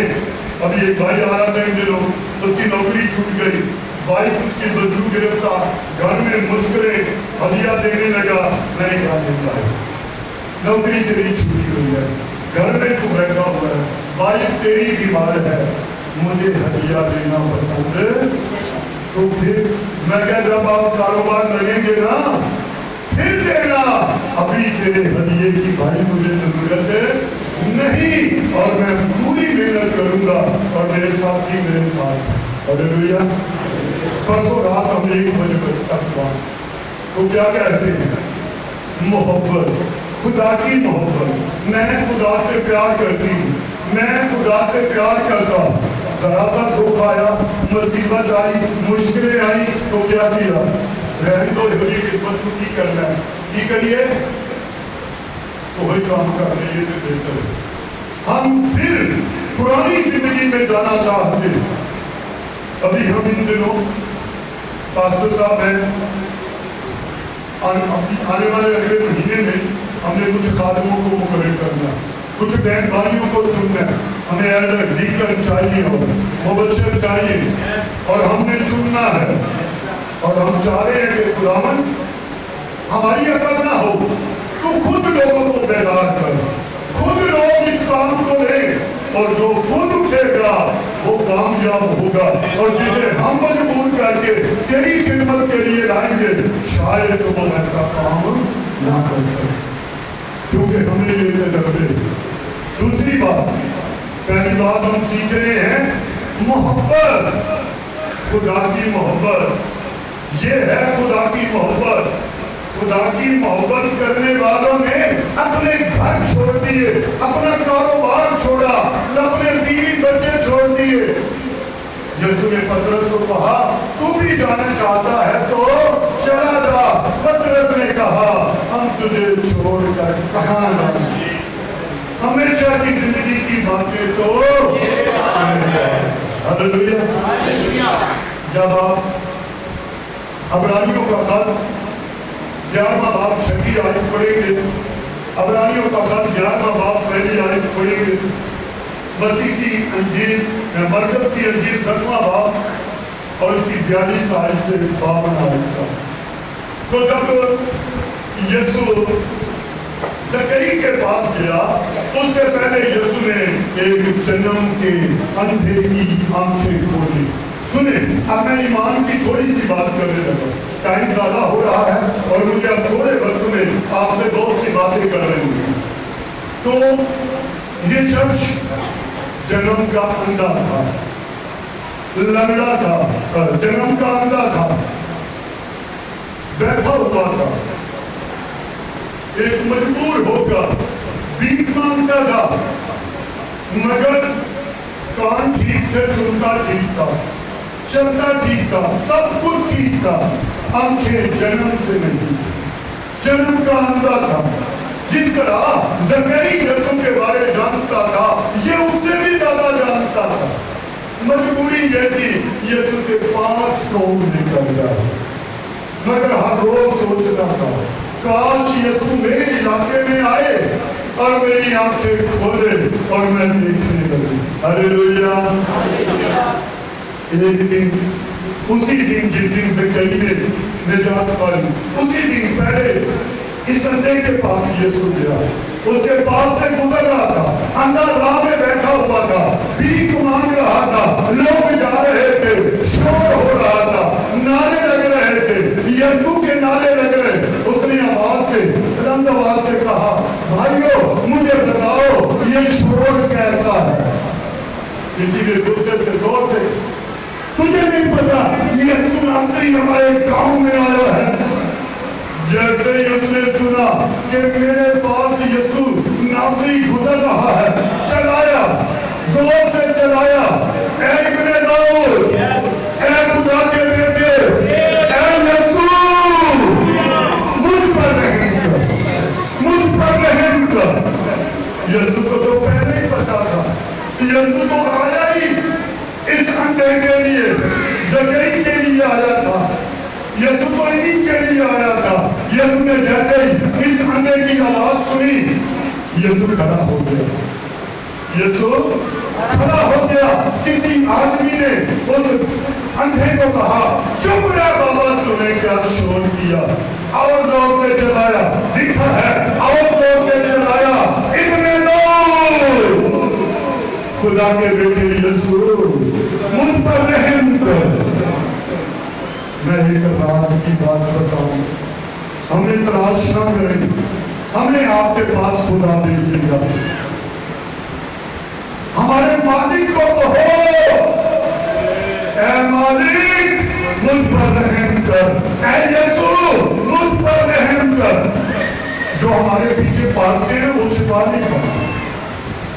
अभी एक भाई आ रहा था इन दिनों, उसकी नौकरी छूट गई, वाइफ उसकी बदलू गिरफ्तार, घर में मुश्किलें, हदिया देने लगा। मैंने कहा देता है, नौकरी तेरी छुट्टी हुई है, घर में तू बैठा हुआ है, वाइफ तेरी बीमार है, मुझे हदिया देना पसंद। तो फिर मैं कह, जब आप कारोबार लगेंगे ना फिर देना, अभी तेरे हदिये की भाई मुझे जरूरत नहीं, और मैं पूरी मेहनत करूंगा और मेरे साथ ही मेरे साथ। हालेलुया। परसों रात हम 1 बजे तक बात, तो क्या कहते हैं? मोहब्बत, खुदा की मोहब्बत। मैं खुदा से प्यार करती हूँ, मैं खुदा से प्यार करता हूँ। जरा सा दुख आया, मुसीबत आई, मुश्किलें आई, तो क्या किया? रहने दो, होली खिदमत को की करना है, की करिए तो वही काम कर रही है बेहतर है। हम फिर पुरानी जिंदगी में जाना चाहते हैं। अभी हम इन दिनों पास्टर साहब हैं, आने वाले अगले महीने में हमने कुछ खादमों को मुकर्रर करना, कुछ बहन भाइयों को चुनना है। हमें एल्डर डीकन चाहिए हो, मुबश्शिर चाहिए, और हमने चुनना है। और हम चाह रहे हैं कि खुदावन हमारी अकल ना हो, तो खुद लोगों को बेदार कर, खुद लोग इस काम को लें, और जो खुद उठेगा वो कामयाब होगा। और जिसे हम मजबूर करके तेरी खिदमत के लिए लाएंगे, शायद वो ऐसा काम ना कर सके, क्योंकि हमने ये तजर्बे। दूसरी बात, पहली बात हम सीख रहे हैं मोहब्बत, खुदा की मोहब्बत। ये है खुदा की मोहब्बत। खुदा की मोहब्बत करने वालों ने अपने घर छोड़ दिए, अपना कारोबार छोड़ा, अपने बीवी बच्चे छोड़ दिए। यीशु ने पतरस को कहा, तू भी जाना चाहता है तो चला जा। पतरस ने कहा, हम तुझे छोड़कर कहाँ जाऊंगी। हमेशा की जिंदगी की बातें तो हालेलुया। जब आप अब्रानियों का खत 11वां बाब 6वीं आयत पढ़ेंगे, अब्रानियों का खत 11वां बाब 1 आयत पढ़ेंगे, मत्ती की अंजील मरकस की अंजील 10वां बाब और इसकी 42 आयत से 52 आयत का। तो जब यीशु ज़करी के पास गया, उससे पहले यीशु ने एक जन्म के अंधे की आंखें खोली। सुने, अब मैं ईमान की थोड़ी सी बात करने लगा। टाइम ज्यादा हो रहा है और मुझे अब थोड़े वक्त में आपसे बहुत सी बातें कर रही हूँ। तो ये शख्स जन्म का अंधा था, लंगड़ा था, जन्म का अंधा था, बैठा हुआ था, एक मजबूर होकर भीख मांगता था, मगर कान ठीक थे, सुनता ठीक था, चलता ठीक था, सब कुछ ठीक था, आंखें जन्म से नहीं, जन्म का अंधा था। जिस तरह ज़करी यीशु के बारे में जानता था, ये उससे भी ज्यादा जानता था। मजबूरी ये थी यीशु के पास कौन लेकर जाए, मगर हर रोज सोचता था काश यीशु मेरे इलाके में आए और मेरी आंखें खोले और मैं देखने लगी। हालेलुया। एक दिन, उसी दिन जिस दिन ज़करी ने निजात पाई, उसी दिन पहले इस अंधे के पास यीशु गया, उसके पास से गुजर रहा था, अंधा राह में बैठा हुआ था, भीख मांग रहा था, लोग जा रहे थे, शोर हो रहा था, नारे लग रहे थे, यीशु के नारे लग रहे। उसने आवाज से, बुलंद आवाज से कहा, भाइयों मुझे बताओ ये शोर कैसा है। किसी ने दूसरे से जोर से, तुझे नहीं पता यीशु नासरी हमारे गांव में आया है। जैसे ही उसने सुना कि मेरे पास यीशु नासरी गुजर रहा है, चलाया, जोर से चलाया, ऐ इब्ने दाऊद, ऐ खुदा के बेटे, ऐ यीशु, मुझ पर रहम कर, मुझ पर रहम कर। यीशु को तो पहले ही पता था, यीशु तो आया ही इस अंधे के लिए, ज़करी के लिए आया था, यीशु तो इन्हीं के लिए आया था। यीशु ने जैसे ही इस अंधे की आवाज सुनी, यीशु खड़ा हो गया, यीशु खड़ा हो गया। किसी आदमी ने उस अंधे को कहा, चुप रह बाबा, तूने क्या शोर किया, और जोर से चलाया, लिखा है और जोर से चलाया, इब्ने दाऊद, खुदा के बेटे यीशु मुझ पर रहम कर। मैं एक राज की बात बताऊं, हमें तलाश न करें, हमें आपके पास खुदा भेजेगा। हमारे मालिक को कहो, ऐ मालिक मुझ पर रहम कर, ऐ यीशु मुझ पर रहम कर। जो हमारे पीछे भागते हैं वो छिपा नहीं पाते,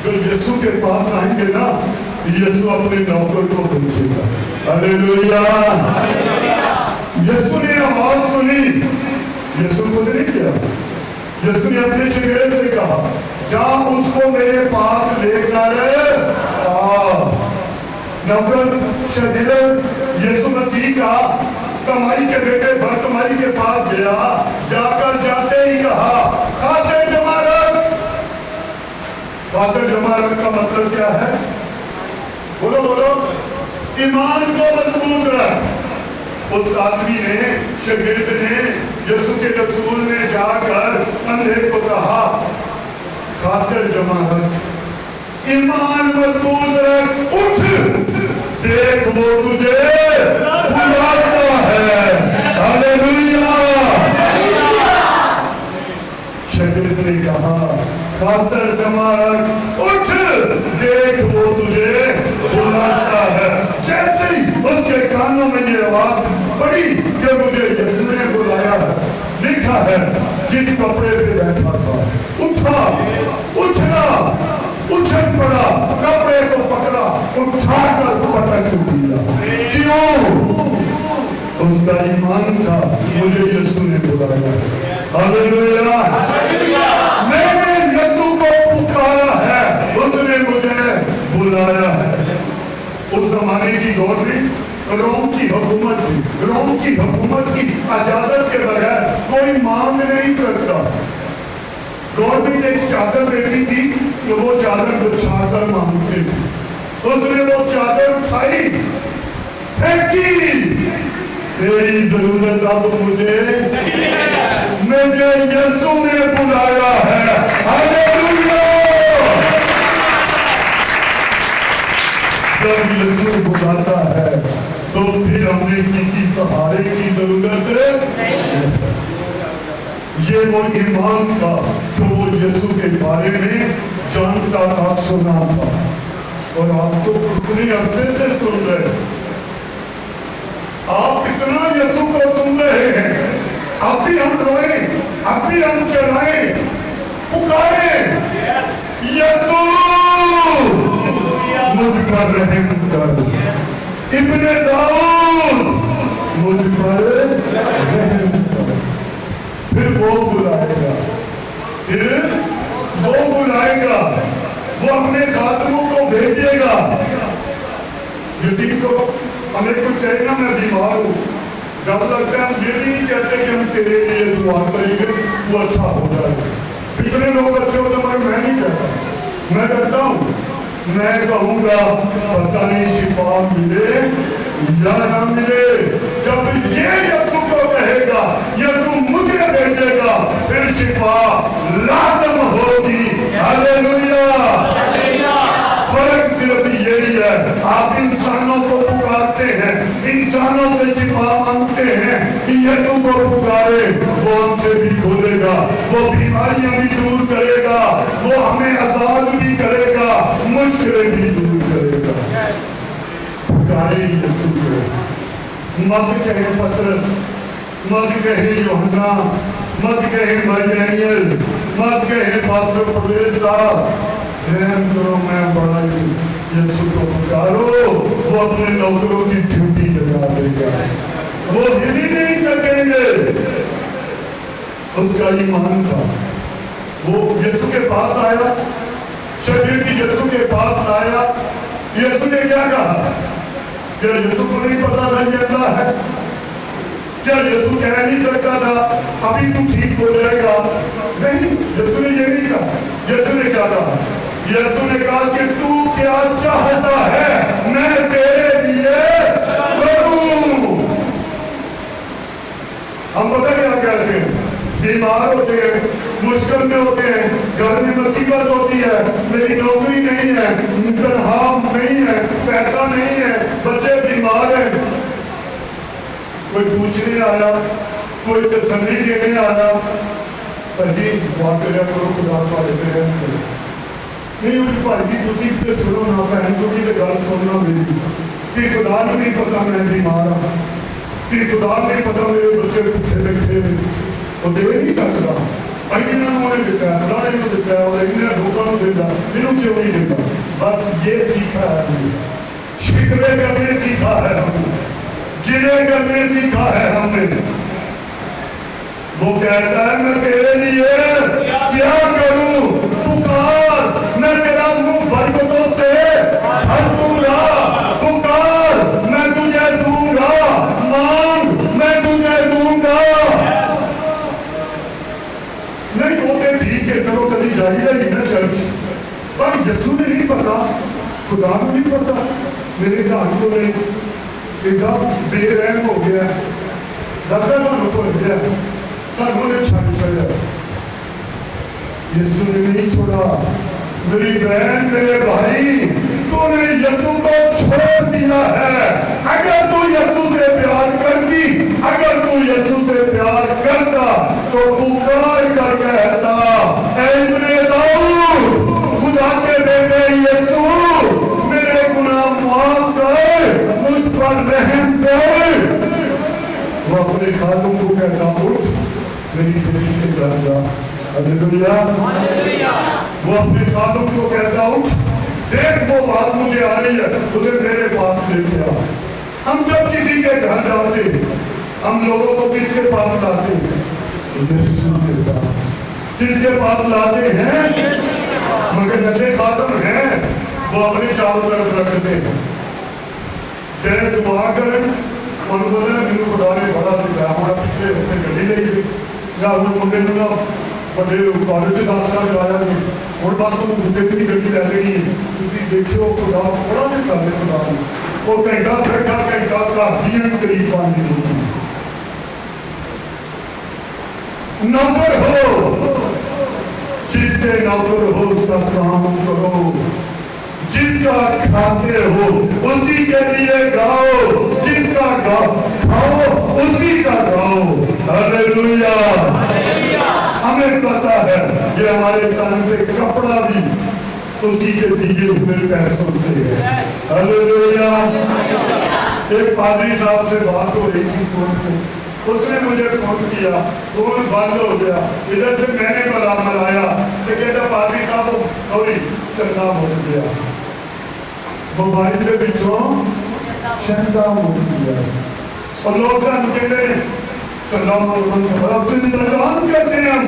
जो यीशु के पास आएंगे ना, यीशु अपने नौकर को भेजेगा। हालेलुया। यीशु ने आवाज सुनी, यीशु को नहीं किया, यीशु ने अपने शिगरे से कहा, जा उसको मेरे पास लेकर आ। नौकर शगीर यीशु मसीह का कमाई के बेटे भरतमाई के पास गया, जाकर जाते ही कहा, खाते जमा रख। खाते जमा रख का मतलब क्या है? बोलो बोलो, ईमान को मजबूत रख। उस आदमी ने, शागिर्द ने, यीशु के रसूल ने जाकर अंधे को कहा, खातर जमा रख, ईमान मजबूत रख, उठ, देख वो तुझे बुलाता है। हालेलुया। शागिर्द ने कहा, खातर जमा रख, उठ, देख वो तुझे बुलाता है। जैसे ही उसके कानों में ये आवाज पड़ी कि मुझे यीशु ने बुलाया है, लिखा है जिस कपड़े पे बैठा था उठा, उछला, उछल पड़ा, कपड़े को पकड़ा, उठाकर पटक दिया। क्यों? उसका ईमान था, मुझे यीशु ने बुलाया। हालेलुया। गवर्नमेंट रोम की हुकूमत थी। रोम की हुकूमत की इजाजत के बगैर कोई मांग नहीं करता। गवर्नमेंट एक चादर देती थी तो वो चादर बिछाकर मांगते थे। उसने वो चादर उठाई, फेंकी, तेरी जरूरत अब मुझे यीशु ने बुलाया है। हालेलुया। जब यीशु बुलाता है तो फिर हमें किसी सहारे की जरूरत नहीं। ये वो ईमान था जो वो यीशु के बारे में जानता था, सुना था। और आप तो कितने अरसे से सुन रहे हैं, आप कितना यीशु को सुन रहे हैं। अब भी हम रोए, अब भी हम चढ़ाए, पुकारे, यीशु मुझ पर रहम कर, इब्ने दाऊद मुझ पर रहम कर। फिर वो बुलाएगा, फिर वो बुलाएगा, वो अपने खातमों को भेजेगा। यदि तो हमें कुछ कहे ना मैं बीमार हूँ, डर लगता है, हम ये भी नहीं कहते कि हम तेरे लिए दुआ करेंगे वो अच्छा हो जाएगा। कितने लोग अच्छे होते मगर मैं नहीं कहता, मैं डरता हूँ। मैं कहूँगा पता नहीं शिफा मिले या ना मिले। जब ये यीशु को कहेगा, यीशु मुझे भेजेगा, फिर शिफा लाजम होगी। हालेलुया। फर्क सिर्फ यही है, आप इंसानों को पुकारते हैं, इंसानों से शिफा मांगते हैं कि यीशु को पुकारे, वो हमसे भी खोलेगा, वो बीमारियां भी दूर करेगा, वो हमें आजाद भी करेगा, मुश्किलें भी दूर करेगा। पुकारे यीशु को। मत कहे पतरस, मत कहे यूहन्ना, मत कहे मैडेनियल, मत कहे पास्टर प्रवेश साहब, रहम करो मैं बड़ा यीशु को पुकारो, वो अपने नौकरों की ड्यूटी लगा देगा, वो हिल ही नहीं सकेंगे। उसका ईमान था, वो यीशु के पास आया, शरीर की यीशु के पास लाया। यीशु ने क्या कहा? क्या यीशु को नहीं पता था ये अल्लाह है? क्या यीशु कह नहीं सकता था अभी तू ठीक हो जाएगा? नहीं, यीशु ने ये नहीं कहा। यीशु ने क्या कहा? यीशु ने कहा कि तू क्या चाहता है मैं तेरे लिए करूं। हम पता क्या कहते हैं, बीमार होते हैं, मुश्किल में होते हैं, घर में मुसीबत होती है, मेरी नौकरी नहीं है, तनख्वाह नहीं है, पैसा नहीं है, बच्चे बीमार हैं। कोई पूछने आया, कोई तसल्ली देने आया, भाजी दुआ करा करो, खुदा तुम्हारे पे रहम करे। नहीं उस भाजी तुसी पे सुनो ना, भैन तुसी ते गल सुनना मेरी कि खुदा को नहीं पता मैं बीमार हाँ, कि खुदा नहीं पता मेरे बच्चे भूखे बैठे ने, वो दे नहीं सकता। इन्होंने उन्हें दिता है, फलाने को दिता है, और इन्हें लोगों को देता, इन्हों क्यों नहीं देता? बस ये सीखा है हमने, शिकवे करने सीखा है हमने, जिले करने सीखा है हमने। वो कहता है मैं तेरे लिए क्या करूं? पुकार, मैं तेरा मुंह बरकतों से भर दूंगा। पुकार, मैं तुझे दूंगा। मांग, मैं तुझे दूंगा। नहीं होते ठीक है, चलो कभी जाइए ही ना चर्च, पर यीशु ने नहीं पता, खुदा को नहीं पता, मेरे घर को नहीं इतना बेरहम हो गया, लगता थानू भुल गया, थानू ने छड़ छड़िया। यीशु ने नहीं छोड़ा। मेरी बहन, मेरे भाई, तूने यीशु को छोड़ दिया है। अगर तू यीशु से प्यार करती, अगर तू यीशु से प्यार करता तो पुकार कर कहता, ऐ इब्ने दाऊद, खुदा के बेटे यीशु, मेरे गुनाह माफ कर, मुझ पर रहम कर। वो अपने खातों को कहता, उठ मेरी बेटी के घर जा। हालेलुया। वो अपने खातों को कहता, उठ देख वो बात मुझे आ रही है, उसे मेरे पास लेके आ। हम जब किसी के घर जाते, हम लोगों को किसके पास लाते हैं? यीशु के पास। किसके पास लाते हैं? मगर जैसे खातम हैं वो अपने चारों तरफ रखते हैं। جے دعا کرن انہوں نے میرے خدا نے بڑا دیا ہمارا پچھلے ہفتے گڈی لے گئے یا انہوں منڈے نے نا بڑے کالج داخلہ کرایا گیا ہوں بس انہوں دوسرے کی گڈی لے گئی ہے تھی دیکھو خدا بڑا بھی کر لے خدا نے وہ گھنٹہ بیٹھا گھنٹہ گھر دیا قریب پانی ہوتی نوکر ہو جس کے نوکر ہو اس کا کام کرو جس کا کھاتے ہو اسی کے لیے گاؤ جس کا کھاؤ اسی کا گاؤ ہاللیلویا ہمیں پتا ہے کہ ہمارے تن پہ کپڑا بھی اسی کے دیے ہوئے پیسوں سے ہے ہاللیلویا ایک پادری صاحب سے بات ہو رہی تھی فون پہ اس نے مجھے فون کیا فون بند ہو گیا ادھر سے میں نے ملامت آیا کہ کہتا پادری صاحب سوری چندہ مل گیا موبائل کے بچوں چندہ مل گیا اور لوگ کہتے ہیں چندہ مل کرتے ہیں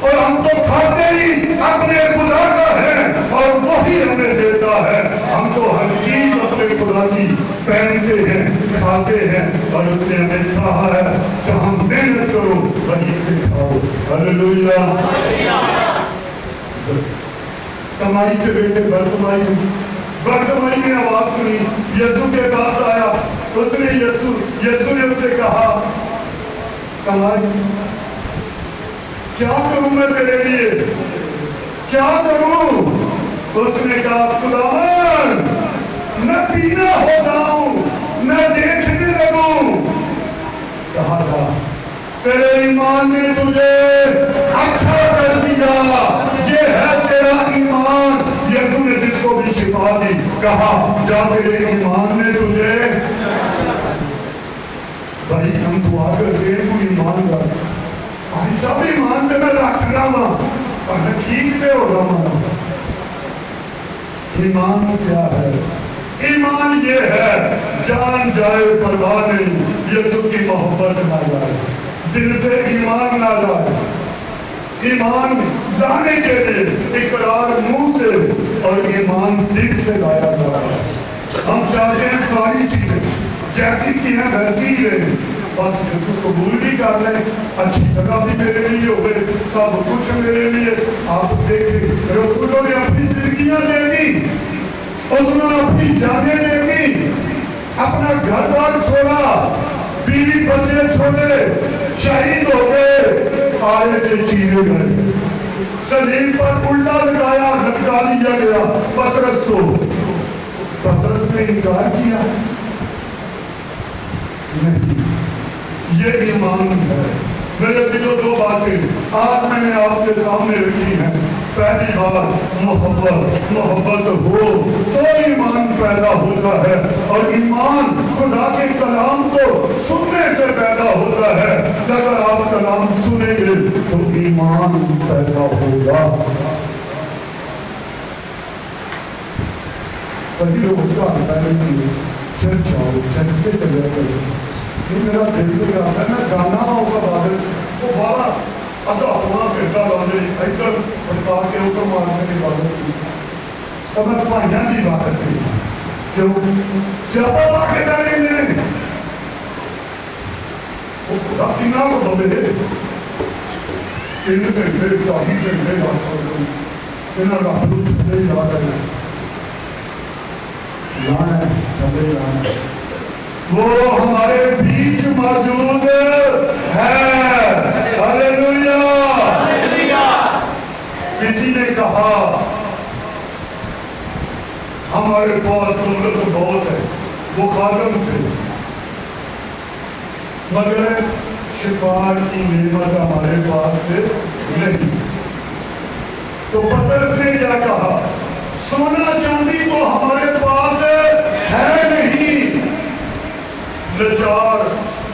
اور ہم تو کھاتے ہی اپنے خدا کا ہے اور وہی ہمیں دیتا ہے ہم تو ہر چیز اپنے خدا کی پہنتے ہیں کھاتے ہیں اور اس نے ہمیں کہا ہے جہاں محنت کرو وہیں سے کھاؤ ہاللیلویا کمائی کے بیٹے برتمائی نے آواز سنی یسوع کے پاس آیا اس نے یسوع نے اسے کہا کمائی کیا کروں میں تیرے لیے کیا کروں اس نے کہا خداوند میں پینا ہو جاؤں میں دیکھنے لگوں کہا تھا تیرے ایمان نے تجھے اچھا کر دیا یہ ہے تیرا ایمان یسوع نے جس کو بھی شفا دی کہا جا تیرے ایمان نے تجھے بھائی ہم دعا کرتے ہیں تو ایمان رکھ بھائی سب ایمان پہ میں رکھ رہا ہوں اور میں ٹھیک پہ ہو رہا ہوں ایمان کیا ہے ایمان یہ ہے جان جائے پرواہ نہیں یسوع کی محبت نہ جائے دل سے ایمان نہ جائے ایمان لانے کے لیے اقرار منہ سے اور ایمان دل سے لایا جا رہا ہے ہم چاہتے ہیں ساری چیزیں جیسی کی ہیں ویسی ہی رہے بس یسوع قبول بھی کر لیں اچھی جگہ بھی میرے لیے ہو گئے سب کچھ میرے لیے آپ دیکھیں رسولوں نے اپنی زندگیاں دے دی اس نے اپنی جانیں دے دی اپنا گھر بار چھوڑا بیوی بچے چھوڑے شہید ہو گئے آئے تھے چیرے گئے سلیم پر الٹا لگایا لٹکا دیا گیا پترس کو پترس نے انکار کیا نہیں یہ ایمان ہے میرے دلوں دو باتیں آج میں نے آپ کے سامنے رکھی ہیں پہلی بات محبت ہو تو ایمان پیدا ہوتا ہے اور ایمان خدا کے کلام کو سننے سے پیدا ہوتا ہے اگر آپ کلام سنیں گے تو ایمان پیدا ہوگا کبھی لوگ ہوتا پہلے کی چرچ آؤ چرچ کے چلے کرو یہ میرا دل پہ کہا ہے میں جانا ہوں کا بادل وہ بارا ادھا اپنا گھنٹہ لانے ادھر بڑھتا کے اوپر مارنے کی عبادت کی اور میں پائیاں کی عبادت کی کیوں سیاپا لا کے ڈالیں گے وہ خدا کی نام بدلے ان گھنٹے چاہی گھنٹے لا سکتے انہاں رب نوں تھلے لا دینا لانا ہے تھلے لانا ہے وہ ہمارے بیچ موجود ہے ہاللیلویا کسی نے کہا ہمارے پاس دولت بہت ہے وہ خادم تھے مگر شفا کی نعمت ہمارے پاس نہیں تو پترس نے کیا کہا سونا چاندی تو ہمارے پاس ہے نہیں لچار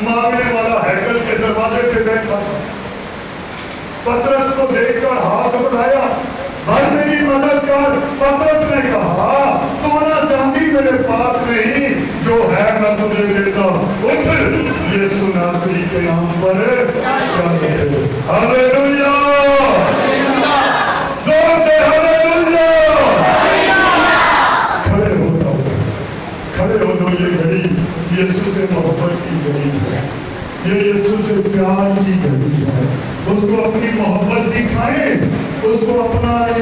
مانگنے والا ہیکل کے دروازے پہ بیٹھا پترس کو دیکھ کر ہاتھ بڑھایا بھائی میری مدد کر پترس نے کہا سونا چاندی میرے پاس نہیں جو ہے میں تجھے دیتا اٹھ یسوع ناصری کے نام پر چل ہاللیلویا زور سے ہاللیلویا کھڑے ہو جاؤ یہ گھڑی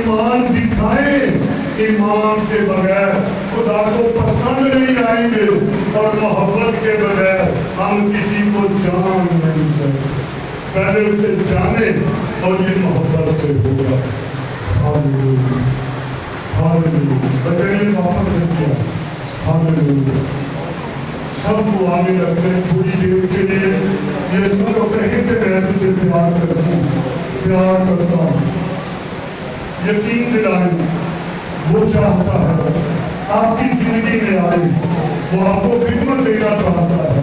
ईमान दिखाएं। ईमान के बगैर खुदा को पसंद नहीं आएंगे और मोहब्बत के बगैर हम किसी को जान नहीं सकते। पहले उसे जाने और ये मोहब्बत से होगा। Hallelujah, hallelujah. बदले वापस से किया, हालेलुया। सब दुआ में लगते हैं थोड़ी देर के लिए। यीशु को कहें कि मैं तुझे प्यार करता हूँ, प्यार करता हूँ। यकीन दिलाएं, वो चाहता है आपकी जिंदगी में आए, वो आपको खिदमत देना चाहता है।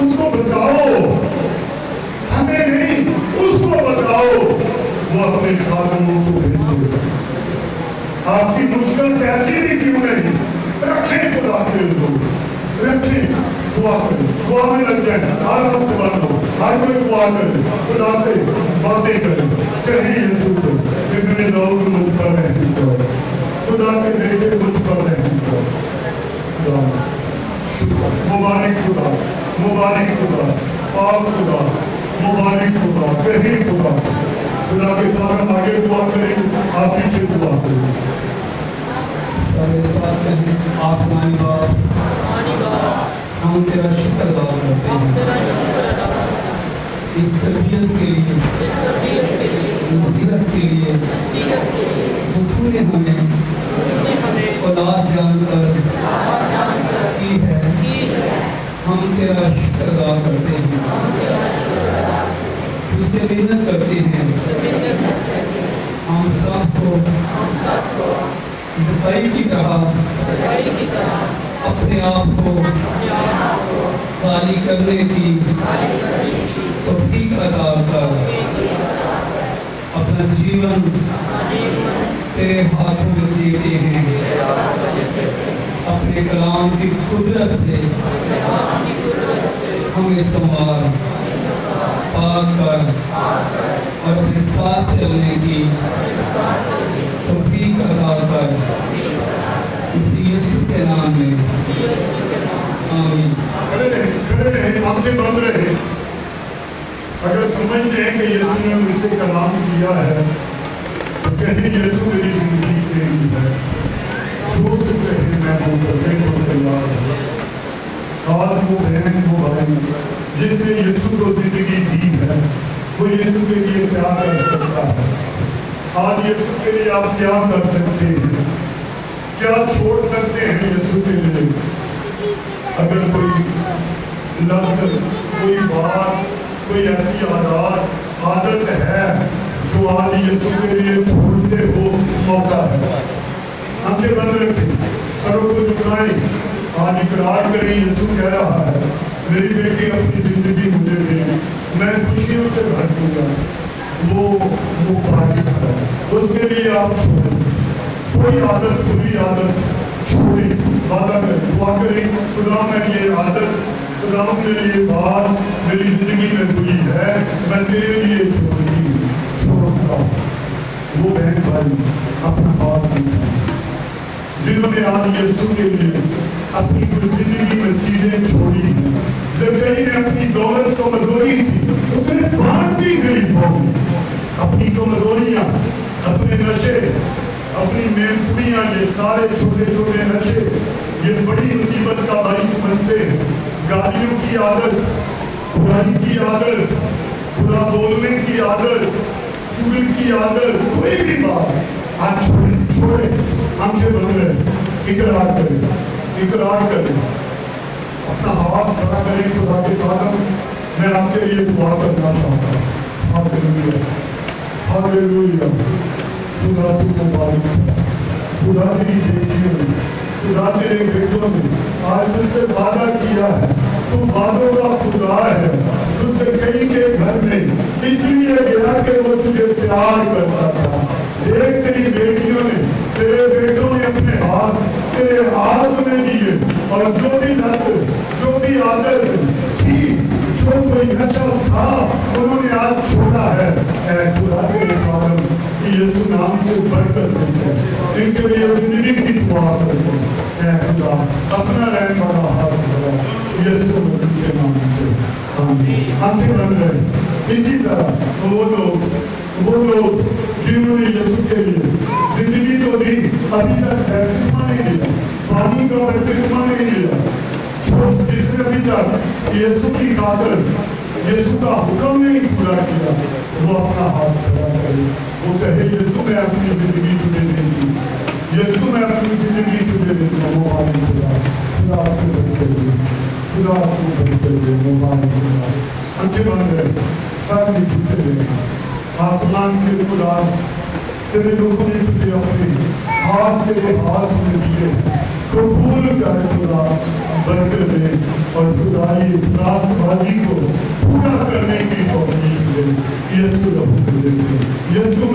उसको बताओ, हमें नहीं, उसको बताओ, वो अपने खादमों को भेजेगा। आपकी मुश्किल कैसी भी क्यों नहीं, रखें खुदा के लोग, रखें, दुआ करें, दुआ में लग जाए। आराम से बात हो, हर कोई दुआ करे, खुदा से बातें करे, कहीं यीशु को कि मेरे लोग मुझ पर रहम करो, खुदा के बेटे मुझ पर रहम करो। खुदा शुक्र, मुबारक खुदा, मुबारक खुदा, पाक खुदा, मुबारक खुदा, कहीं खुदा। खुदा के सामने आगे दुआ करें, आप पीछे दुआ करें। सारे साथ में आसमानी बाप, हम तेरा शुक्र अदा करते हैं इस तरबियत के लिए, नसीहत के लिए, जो तूने हमें औलाद जानकर की है। हम तेरा शुक्र अदा करते हैं, तुझसे मेहनत करते हैं। हम सबको ज़िंदगी की तरह अपने आप को खाली करने की तौफीक अता कर। अपना जीवन तेरे हाथों में देते हैं। अपने कलाम की कुदरत से हमें संभाल, पाक कर और अपने साथ चलने की तौफीक अता कर। इसी यीशु के नाम में आमीन। खड़े रहे, आंखें बंद रहे। अगर समझते हैं कि यीशु ने मुझसे कलाम किया है तो कहीं यीशु मेरी जिंदगी के लिए है, जो तो कहे मैं वो करने को तैयार हूँ। आज वो बहन, वो भाई जिसने यीशु को जिंदगी दी है, वो यीशु के लिए क्या कर सकता है? आज यीशु के लिए आप क्या कर सकते हैं? क्या छोड़ सकते हैं यीशु के लिए? अगर कोई लफ्ज़, कोई बात, कोई ऐसी आदत है जो आज यीशु के लिए छोड़ते हो, मौका है। आंखें बंद रखें, सरों को झुकाएं, आज इकरार करें। यीशु कह रहा है, मेरी बेटी अपनी जिंदगी मुझे दे, मैं खुशियों से भर दूंगा। वो मुबारक है, उसके लिए आप छोड़ें। कोई आदत, बुरी आदत छोड़ी, वादा करें, दुआ करें, खुदा मैं ये आदत, खुदा मेरे ये बात मेरी जिंदगी में बुरी है, मैं तेरे लिए छोड़ूंगा। वो बहन भाई अपना हाथ उठाएं, जिन्होंने आज यीशु के लिए अपनी जिंदगी में चीजें छोड़ी हैं। जकई ने अपनी दौलत कमजोरी थी, उसने बांट दी गरीबों में। अपनी कमजोरियां, अपने नशे, अपनी मेहनतियां, ये सारे छोटे छोटे नशे, ये बड़ी मुसीबत का बाइक बनते हैं। गालियों की आदत, बुराई की आदत, बुरा बोलने की आदत, चुगल की आदत, कोई भी बात आज छोड़े। आंखें बंद रहे, इकरार करें। अपना हाथ खड़ा करें खुदा के कदम। मैं आपके लिए दुआ करना चाहता हूँ। Hallelujah, hallelujah. खुदा तुमको मुबारक, खुदा तेरी बेटियों ने, खुदा तेरे बेटों ने आज तुझसे वादा किया है। तू वादों का खुदा है। तुझसे कई के घर में इसलिए गया कि वो तुझे प्यार करता था। देख तेरी बेटियों ने, तेरे बेटों ने अपने हाथ तेरे हाथ में दिए, और जो भी लत, जो भी आदत थी, जो कोई नशा था, उन्होंने आज छोड़ा है। खुदा तेरे कारण यीशु नाम से बरकत देते, इनके लिए जिंदगी की दुआ करते हैं। खुदा अपना रहने वाला हाथ बढ़ा यीशु मसीह के नाम से, आमीन। आंखें बंद रहे। इसी तरह वो लोग वो लोग जिन्होंने यीशु के लिए जिंदगी तो दी, अभी तक बैप्तिस्मा नहीं लिया, पानी का बैप्तिस्मा नहीं लिया, जो जिसने अभी तक यीशु की खातिर यीशु का हुक्म नहीं पूरा किया, वो अपना हाथ खड़ा करे, वो कहे यीशु मैं अपनी जिंदगी तुझे देती, यीशु मैं अपनी जिंदगी तुझे देता हूँ। मोबाइल खुदा, खुदा आपको बंद कर दे, खुदा आपको बंद कर दे, मोबाइल खुदा आंखें बंद रहे, सब झुके रहे, आसमान के खुदा तेरे लोगों ने तुझे अपने हाथ तेरे हाथ में दिए, कबूल कर खुदा, बरकत दे और खुदा ये रातबाजी को पूरा करने की तौफीक दे। यीशु रब को दे, यीशु